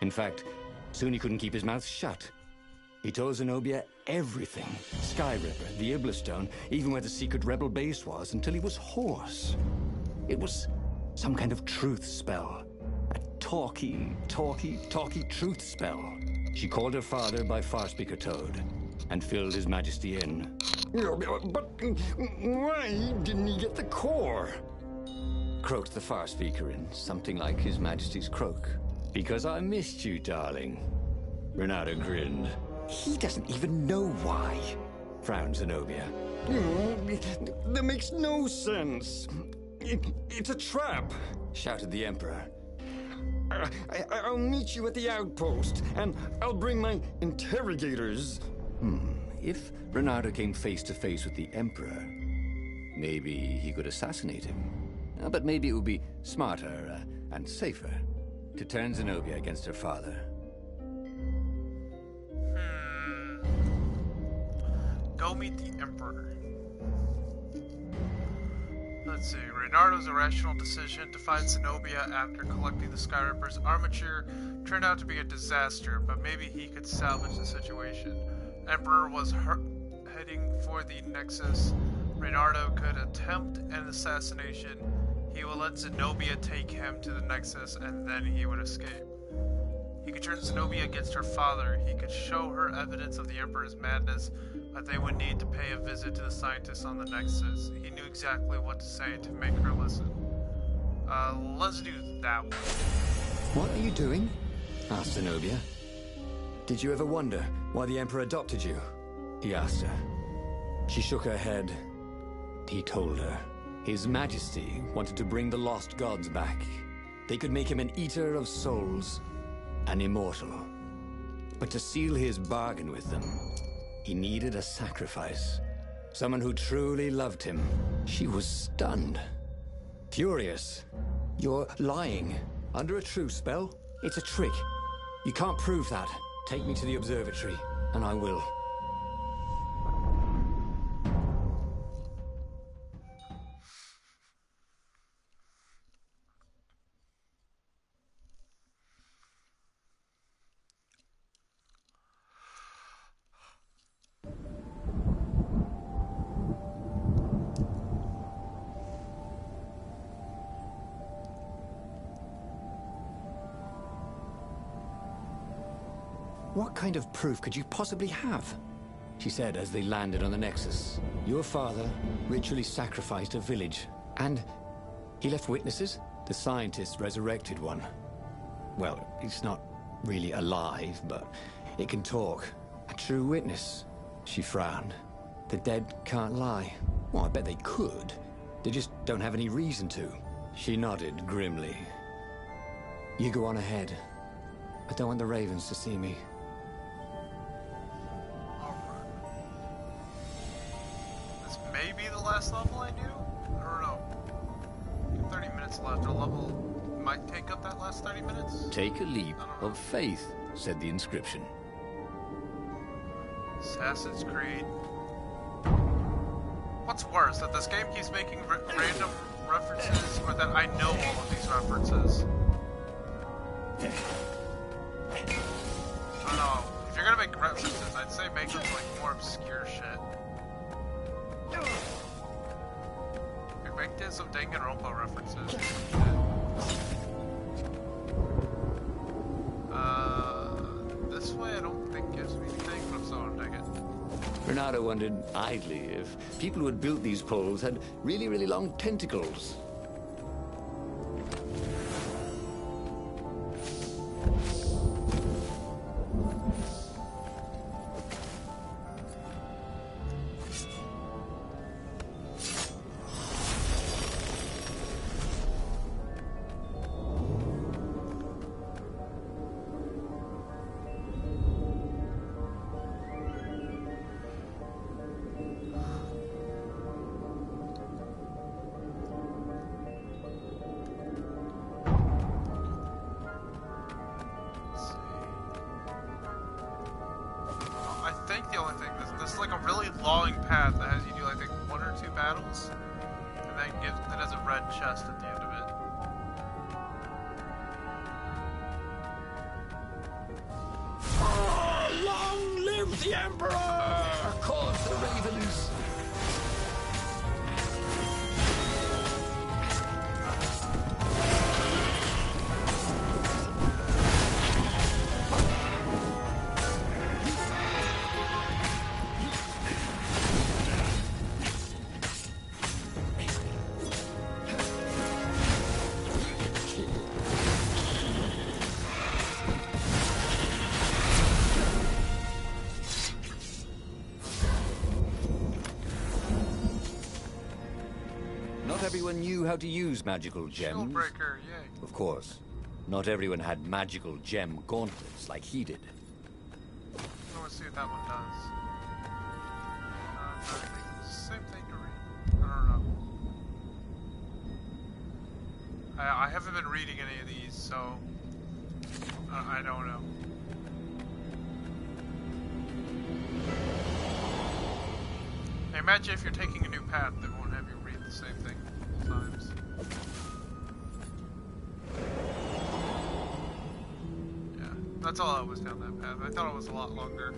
In fact, soon he couldn't keep his mouth shut. He told Zenobia everything. Skyripper, the Iblistone, even where the secret rebel base was, until he was hoarse. It was some kind of truth spell. A talky truth spell. She called her father by Farspeaker Toad and filled His Majesty in. But why didn't he get the core? Croaked the Farspeaker in something like His Majesty's croak. Because I missed you, darling. Reynardo grinned. He doesn't even know why, frowned Zenobia. That makes no sense. It's a trap, shouted the Emperor. I'll meet you at the outpost, and I'll bring my interrogators. If Reynardo came face to face with the Emperor, maybe he could assassinate him. But maybe it would be smarter and safer to turn Zenobia against her father. Go meet the Emperor. Let's see. Reynardo's irrational decision to find Zenobia after collecting the Skyripper's armature turned out to be a disaster, but maybe he could salvage the situation. Emperor was heading for the Nexus. Reynardo could attempt an assassination. He will let Zenobia take him to the Nexus, and then he would escape. He could turn Zenobia against her father. He could show her evidence of the Emperor's madness, but they would need to pay a visit to the scientists on the Nexus. He knew exactly what to say to make her listen. Let's do that one. What are you doing? Asked Zenobia. Did you ever wonder why the Emperor adopted you? He asked her. She shook her head. He told her. His Majesty wanted to bring the lost gods back. They could make him an eater of souls, an immortal. But to seal his bargain with them, he needed a sacrifice. Someone who truly loved him. She was stunned. Furious. You're lying. Under a true spell? It's a trick. You can't prove that. Take me to the observatory, and I will. What kind of proof could you possibly have? She said as they landed on the Nexus. Your father ritually sacrificed a village, and he left witnesses? The scientists resurrected one. Well, it's not really alive, but it can talk. A true witness. She frowned. The dead can't lie. Well, I bet they could. They just don't have any reason to. She nodded grimly. You go on ahead. I don't want the Ravens to see me. Maybe the last level I do? I don't know. 30 minutes left. A level might take up that last 30 minutes? Take a leap of faith, said the inscription. Assassin's Creed. What's worse, that this game keeps making random references, or that I know all of these references? I don't know. If you're gonna make references, I'd say make them like more obscure shit. We baked in some Danganronpa references. This way I don't think gives me anything, but I'm still gonna take it. Renato wondered idly if people who had built these poles had really, really long tentacles. Everyone knew how to use magical gems. Shieldbreaker, yay. Of course. Not everyone had magical gem gauntlets like he did. I want to see what that one does. Same thing to read. I don't know. I haven't been reading any of these, so I don't know. Hey, imagine if you're taking a new path, they won't have you read the same thing times. Yeah, that's all I was down that path. I thought it was a lot longer.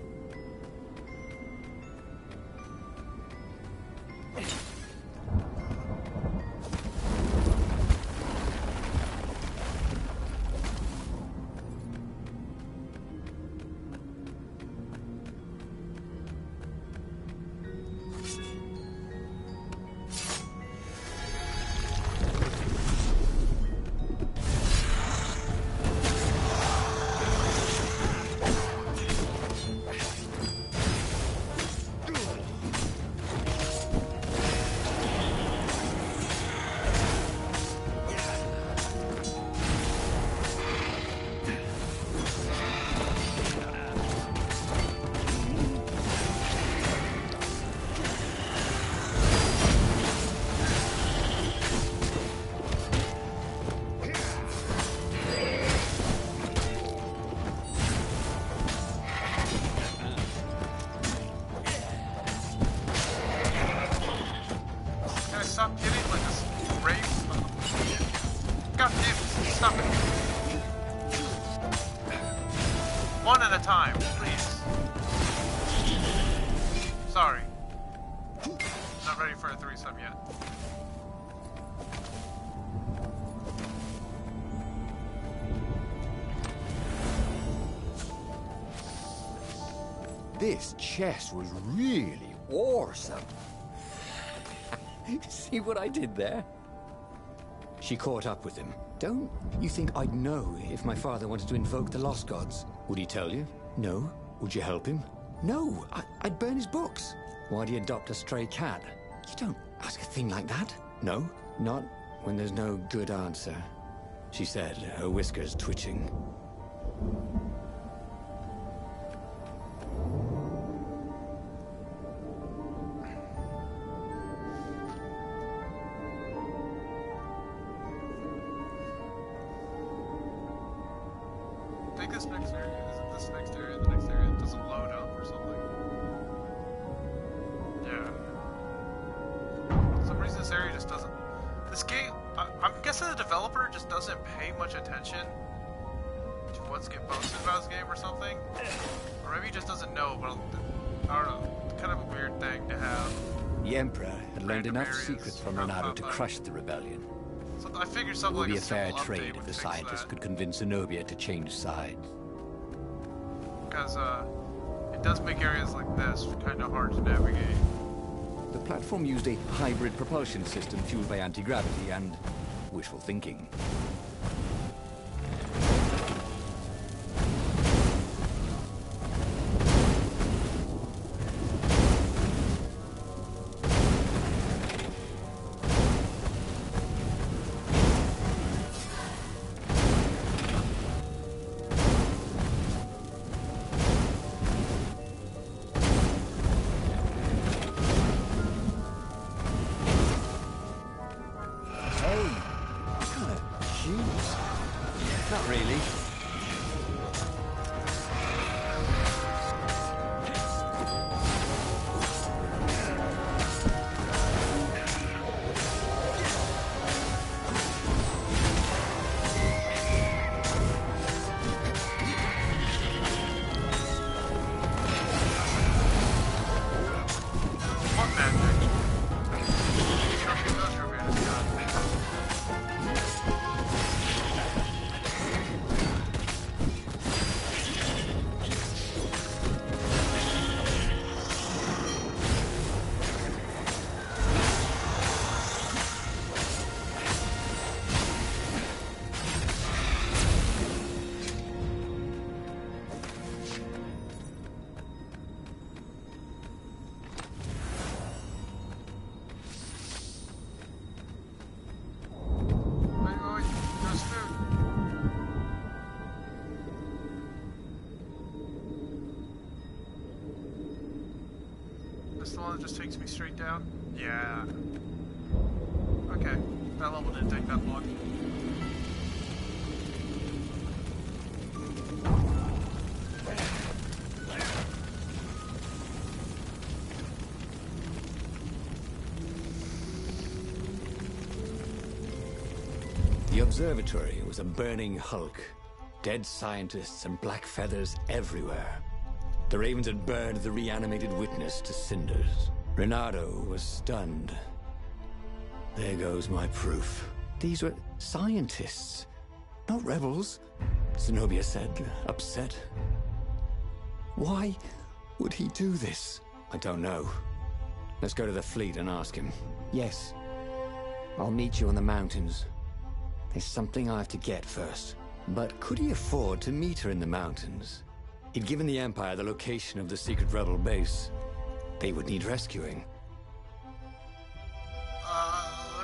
guys stop hitting like this race? God damn it, stop it. One at a time, please. Sorry. Not ready for a threesome yet. This chess was really awesome. See what I did there? She caught up with him. Don't you think I'd know if my father wanted to invoke the lost gods? Would he tell you? No. Would you help him? No. I'd burn his books. Why do you adopt a stray cat? You don't ask a thing like that. No, not when there's no good answer, she said, her whiskers twitching. This next area, isn't this next area the next area? It doesn't load up or something. Yeah. For some reason this area just doesn't... This game, I'm guessing the developer just doesn't pay much attention to what's getting posted about this game or something. Or maybe he just doesn't know, but I don't know. It's kind of a weird thing to have. The Emperor had learned Random enough areas secrets from pop Renato up to like- crush the rebellion. So I figured It something would like be a fair simple trade update if would the fix scientists that. could convince Zenobia to change sides. Because it does make areas like this kind of hard to navigate. The platform used a hybrid propulsion system fueled by anti-gravity and wishful thinking. Not really. What magic? Those remain is gone. Wait, there's food. This the one that just takes me straight down? Yeah. Okay, that level didn't take that long. The observatory was a burning hulk. Dead scientists and black feathers everywhere. The ravens had burned the reanimated witness to cinders. Renato was stunned. There goes my proof. These were scientists, not rebels, Zenobia said, upset. Why would he do this? I don't know. Let's go to the fleet and ask him. Yes. I'll meet you on the mountains. There's something I have to get first. But could he afford to meet her in the mountains? He'd given the Empire the location of the secret rebel base. They would need rescuing.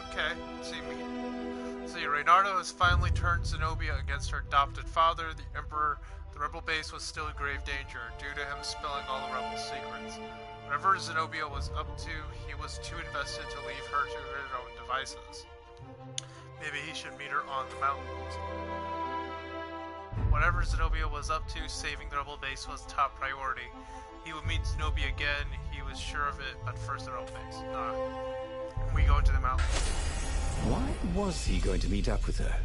Okay. See, Reynardo has finally turned Zenobia against her adopted father, the Emperor. The rebel base was still in grave danger, due to him spilling all the rebel secrets. Whatever Zenobia was up to, he was too invested to leave her to her own devices. Maybe he should meet her on the mountains. Whatever Zenobia was up to, saving the rebel base was top priority. He would meet Zenobia again, he was sure of it, but first the rebel base. we go into the mountains. Why was he going to meet up with her?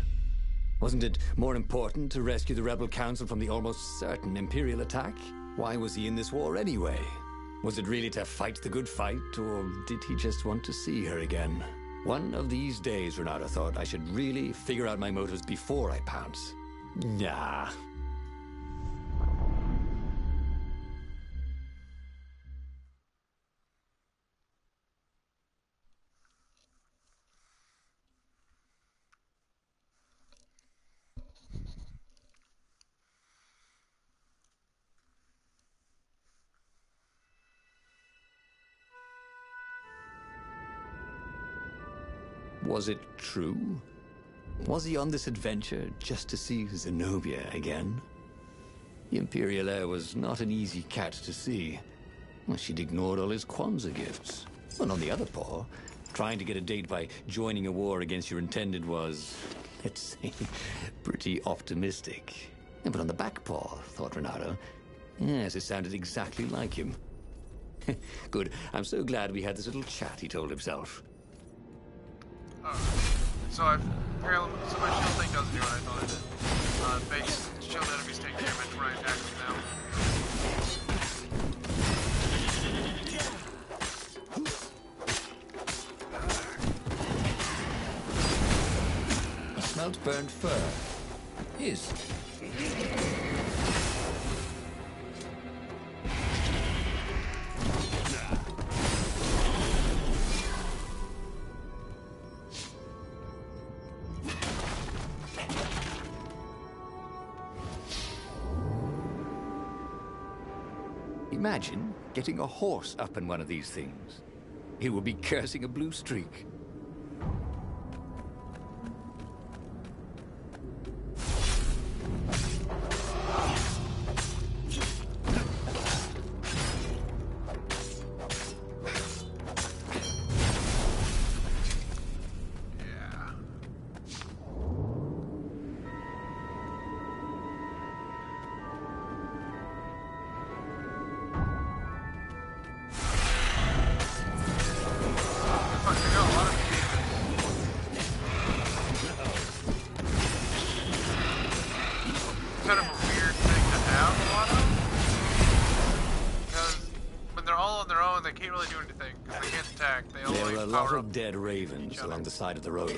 Wasn't it more important to rescue the rebel council from the almost certain Imperial attack? Why was he in this war anyway? Was it really to fight the good fight, or did he just want to see her again? One of these days, Renato thought, I should really figure out my motives before I pounce. Nah. Was it true? Was he on this adventure just to see Zenobia again? The Imperial heir was not an easy cat to see. Well, she'd ignored all his Kwanzaa gifts. Well, on the other paw, trying to get a date by joining a war against your intended was, let's say, pretty optimistic. But on the back paw, thought Renato, yes, it sounded exactly like him. Good. I'm so glad we had this little chat, he told himself. So my shield thing doesn't do what I thought it did. Base shield enemies take damage when I attack them now. Smelt burnt fur. His. Imagine getting a horse up in one of these things. He would be cursing a blue streak. Dead ravens along the side of the road.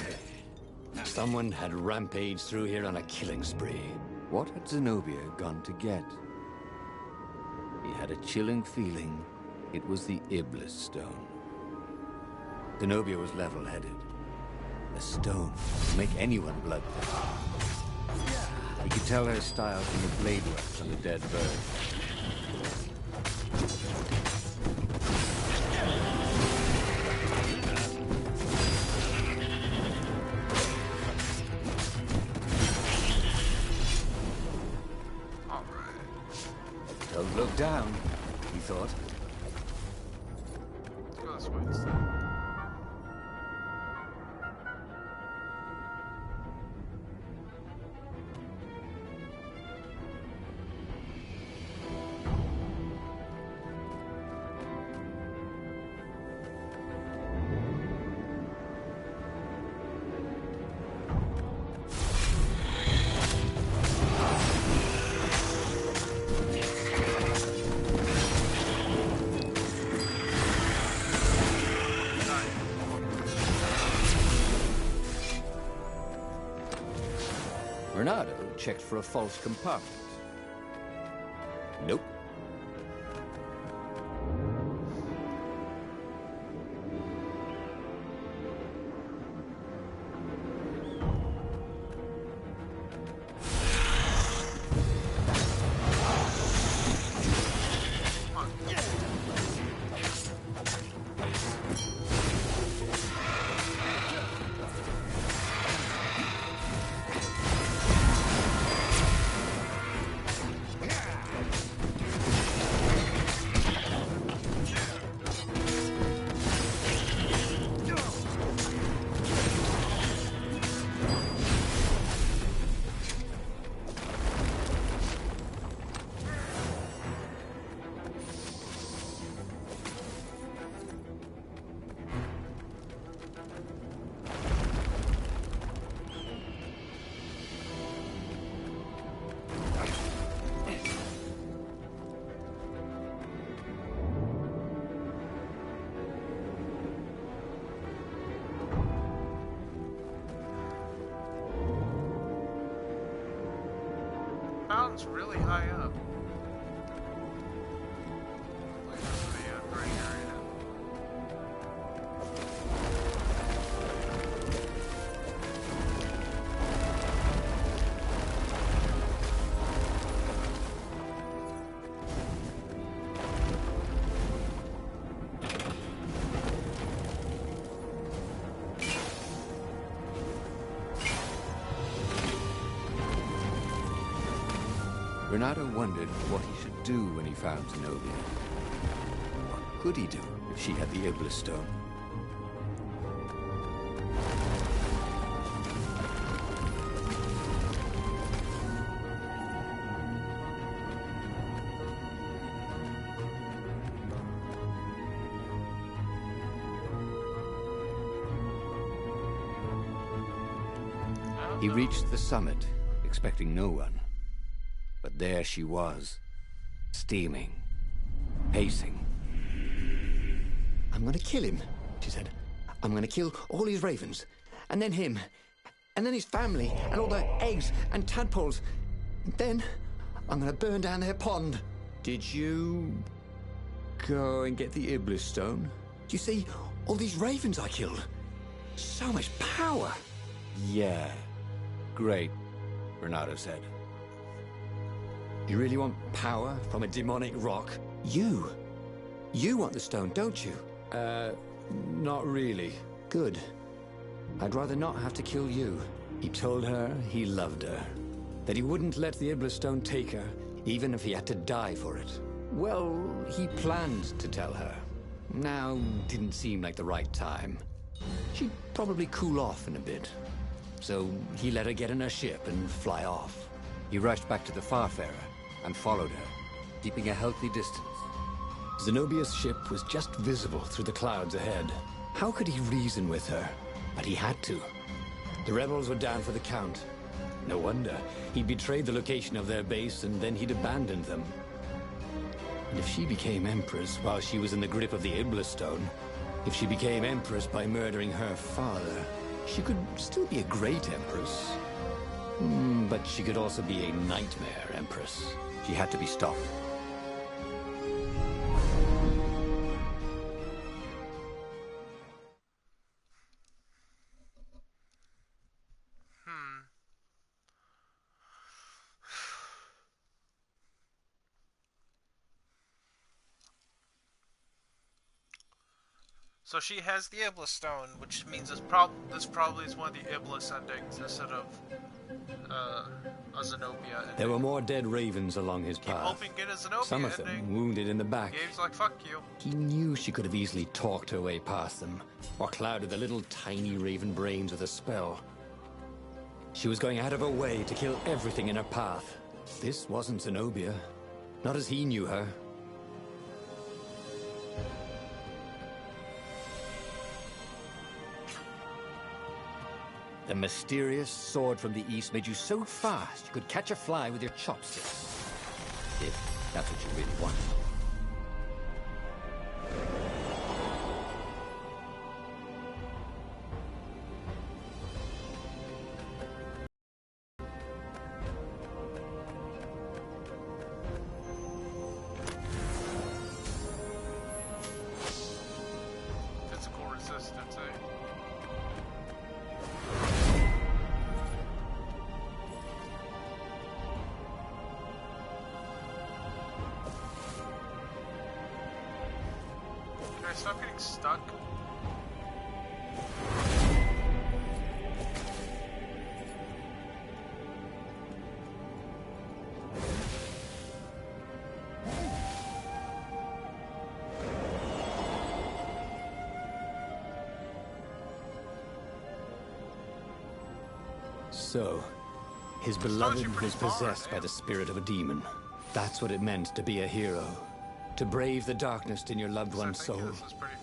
Someone had rampaged through here on a killing spree. What had Zenobia gone to get? He had a chilling feeling it was the Iblis stone. Zenobia was level-headed. A stone would make anyone bloodthirsty. He could tell her style from the blade works on the dead bird. Don't look down, he thought. Let's go this way instead. Renato checked for a false compartment. Nope. stone's really high up. Hopefully this will be a great area. Renato wondered what he should do when he found Zenobia. What could he do if she had the Iblis stone? He reached the summit, expecting no one. But there she was, steaming, pacing. I'm gonna kill him, she said. I'm gonna kill all his ravens, and then him, and then his family, and all the eggs and tadpoles. And then I'm gonna burn down their pond. Did you go and get the Iblis stone? Do you see all these ravens I killed? So much power. Yeah. Great, Renato said. You really want power from a demonic rock? You want the stone, don't you? Not really. Good. I'd rather not have to kill you. He told her he loved her. That he wouldn't let the Iblis stone take her, even if he had to die for it. Well, he planned to tell her. Now didn't seem like the right time. She'd probably cool off in a bit. So he let her get in her ship and fly off. He rushed back to the Farfarer and followed her, keeping a healthy distance. Zenobia's ship was just visible through the clouds ahead. How could he reason with her? But he had to. The rebels were down for the count. No wonder. He betrayed the location of their base and then he'd abandoned them. And if she became Empress while she was in the grip of the Iblis stone, if she became Empress by murdering her father, she could still be a great Empress. But she could also be a nightmare Empress. She had to be stopped. So she has the Iblis stone, which means this probably is one of the Iblis endings instead of a Zenobia ending. There were more dead ravens along his Keep path. hoping to get a Zenobia Some of them ending. wounded in the back. Gabe's like, fuck you. He knew she could have easily talked her way past them, or clouded the little tiny raven brains with a spell. She was going out of her way to kill everything in her path. This wasn't Zenobia. Not as he knew her. The mysterious sword from the east made you so fast you could catch a fly with your chopsticks. If that's what you really wanted. Physical resistance, eh? Can I stop getting stuck? So, his beloved was possessed by the spirit of a demon. That's what it meant to be a hero. To brave the darkness in your loved one's soul.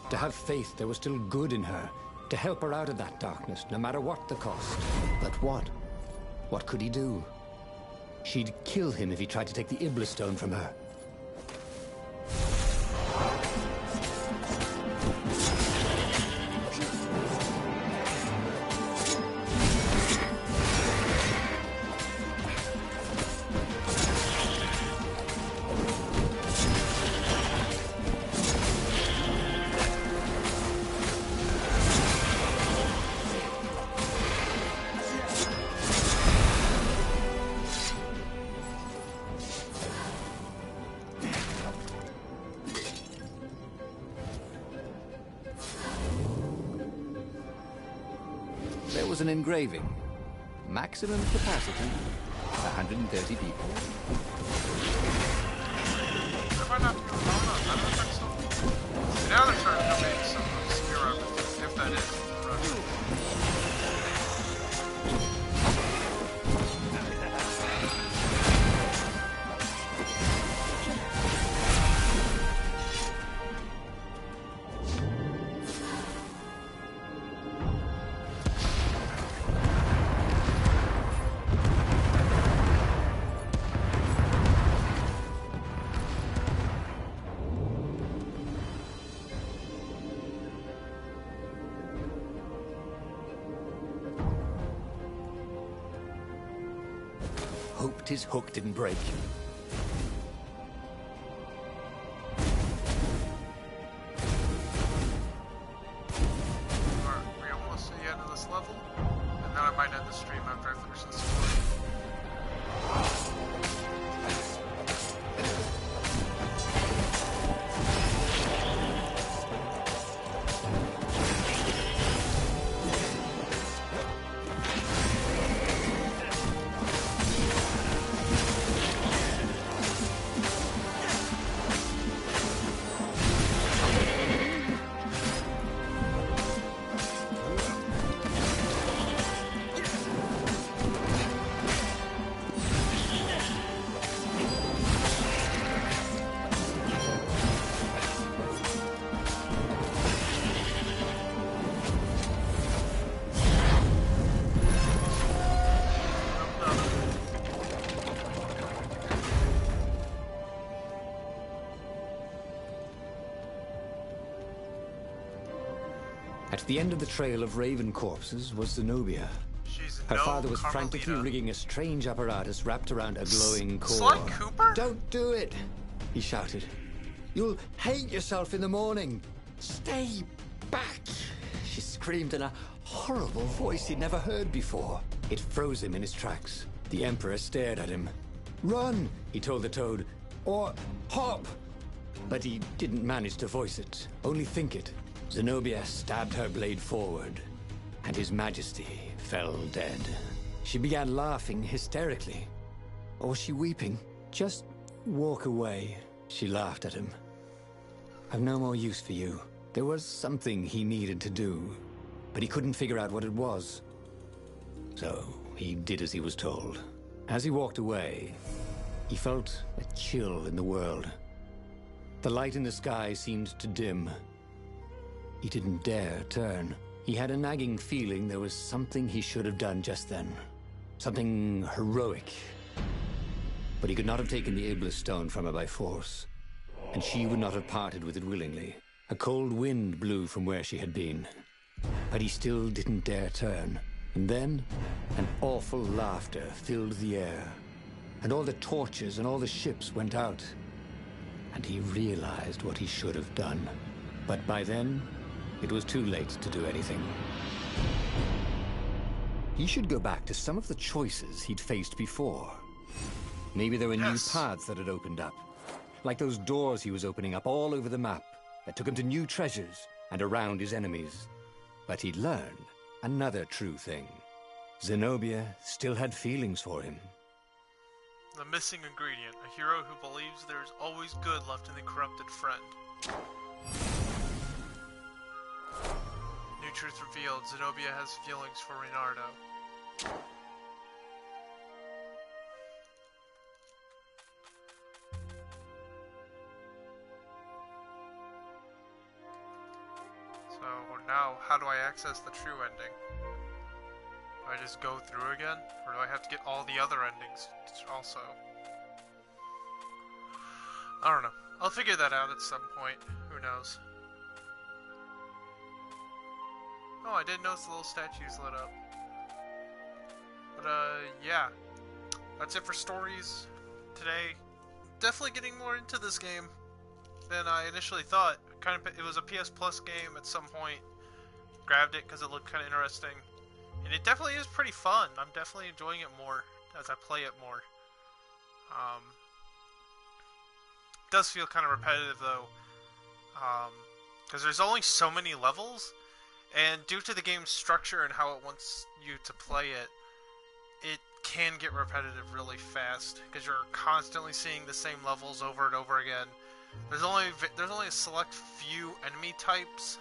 To have faith there was still good in her. To help her out of that darkness, no matter what the cost. But what? What could he do? She'd kill him if he tried to take the Iblis stone from her. was an engraving. Maximum capacity, 130 people. There might not be I don't think so. Now they're starting to make some obscure references, if that is right. Hoped his hook didn't break. Alright, we almost see the end of this level, and then I might end the stream after I finish this story. At the end of the trail of raven corpses was Zenobia. She's Her no father was Carmelita. frantically rigging a strange apparatus wrapped around a glowing core. Sly Cooper? Don't do it! He shouted. You'll hate yourself in the morning. Stay back! She screamed in a horrible voice he'd never heard before. It froze him in his tracks. The Emperor stared at him. Run, he told the toad, or hop! But he didn't manage to voice it, only think it. Zenobia stabbed her blade forward, and His Majesty fell dead. She began laughing hysterically. Or was she weeping? Just walk away, she laughed at him. I've no more use for you. There was something he needed to do, but he couldn't figure out what it was. So he did as he was told. As he walked away, he felt a chill in the world. The light in the sky seemed to dim. He didn't dare turn. He had a nagging feeling there was something he should have done just then. Something heroic. But he could not have taken the Iblis stone from her by force. And she would not have parted with it willingly. A cold wind blew from where she had been. But he still didn't dare turn. And then, an awful laughter filled the air. And all the torches and all the ships went out. And he realized what he should have done. But by then, it was too late to do anything. He should go back to some of the choices he'd faced before. Maybe there were new paths that had opened up. Like those doors he was opening up all over the map that took him to new treasures and around his enemies. But he'd learned another true thing. Zenobia still had feelings for him. The missing ingredient. A hero who believes there's always good left in the corrupted friend. New truth revealed. Zenobia has feelings for Reynardo. So now, how do I access the true ending? Do I just go through again? Or do I have to get all the other endings also? I don't know. I'll figure that out at some point. Who knows? Oh, I didn't notice the little statues lit up. But, yeah. That's it for stories today. Definitely getting more into this game than I initially thought. It was a PS Plus game at some point. Grabbed it because it looked kind of interesting. And it definitely is pretty fun. I'm definitely enjoying it more as I play it more. It does feel kind of repetitive though. Because there's only so many levels. And due to the game's structure and how it wants you to play it, it can get repetitive really fast because you're constantly seeing the same levels over and over again. There's only a select few enemy types,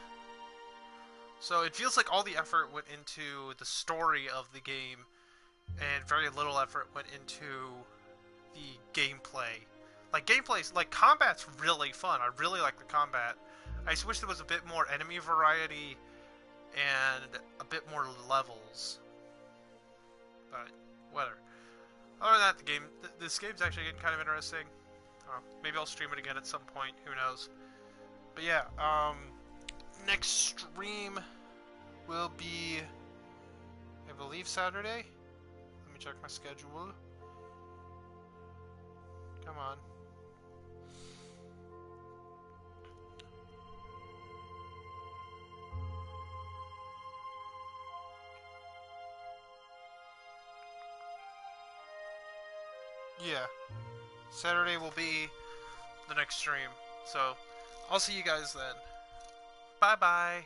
so it feels like all the effort went into the story of the game, and very little effort went into the gameplay. Like combat's really fun. I really like the combat. I just wish there was a bit more enemy variety and a bit more levels. But whatever. Other than that, this game's actually getting kind of interesting. Maybe I'll stream it again at some point. Who knows? But yeah, next stream will be, I believe, Saturday. Let me check my schedule. Come on. Yeah. Saturday will be the next stream. So, I'll see you guys then. Bye-bye.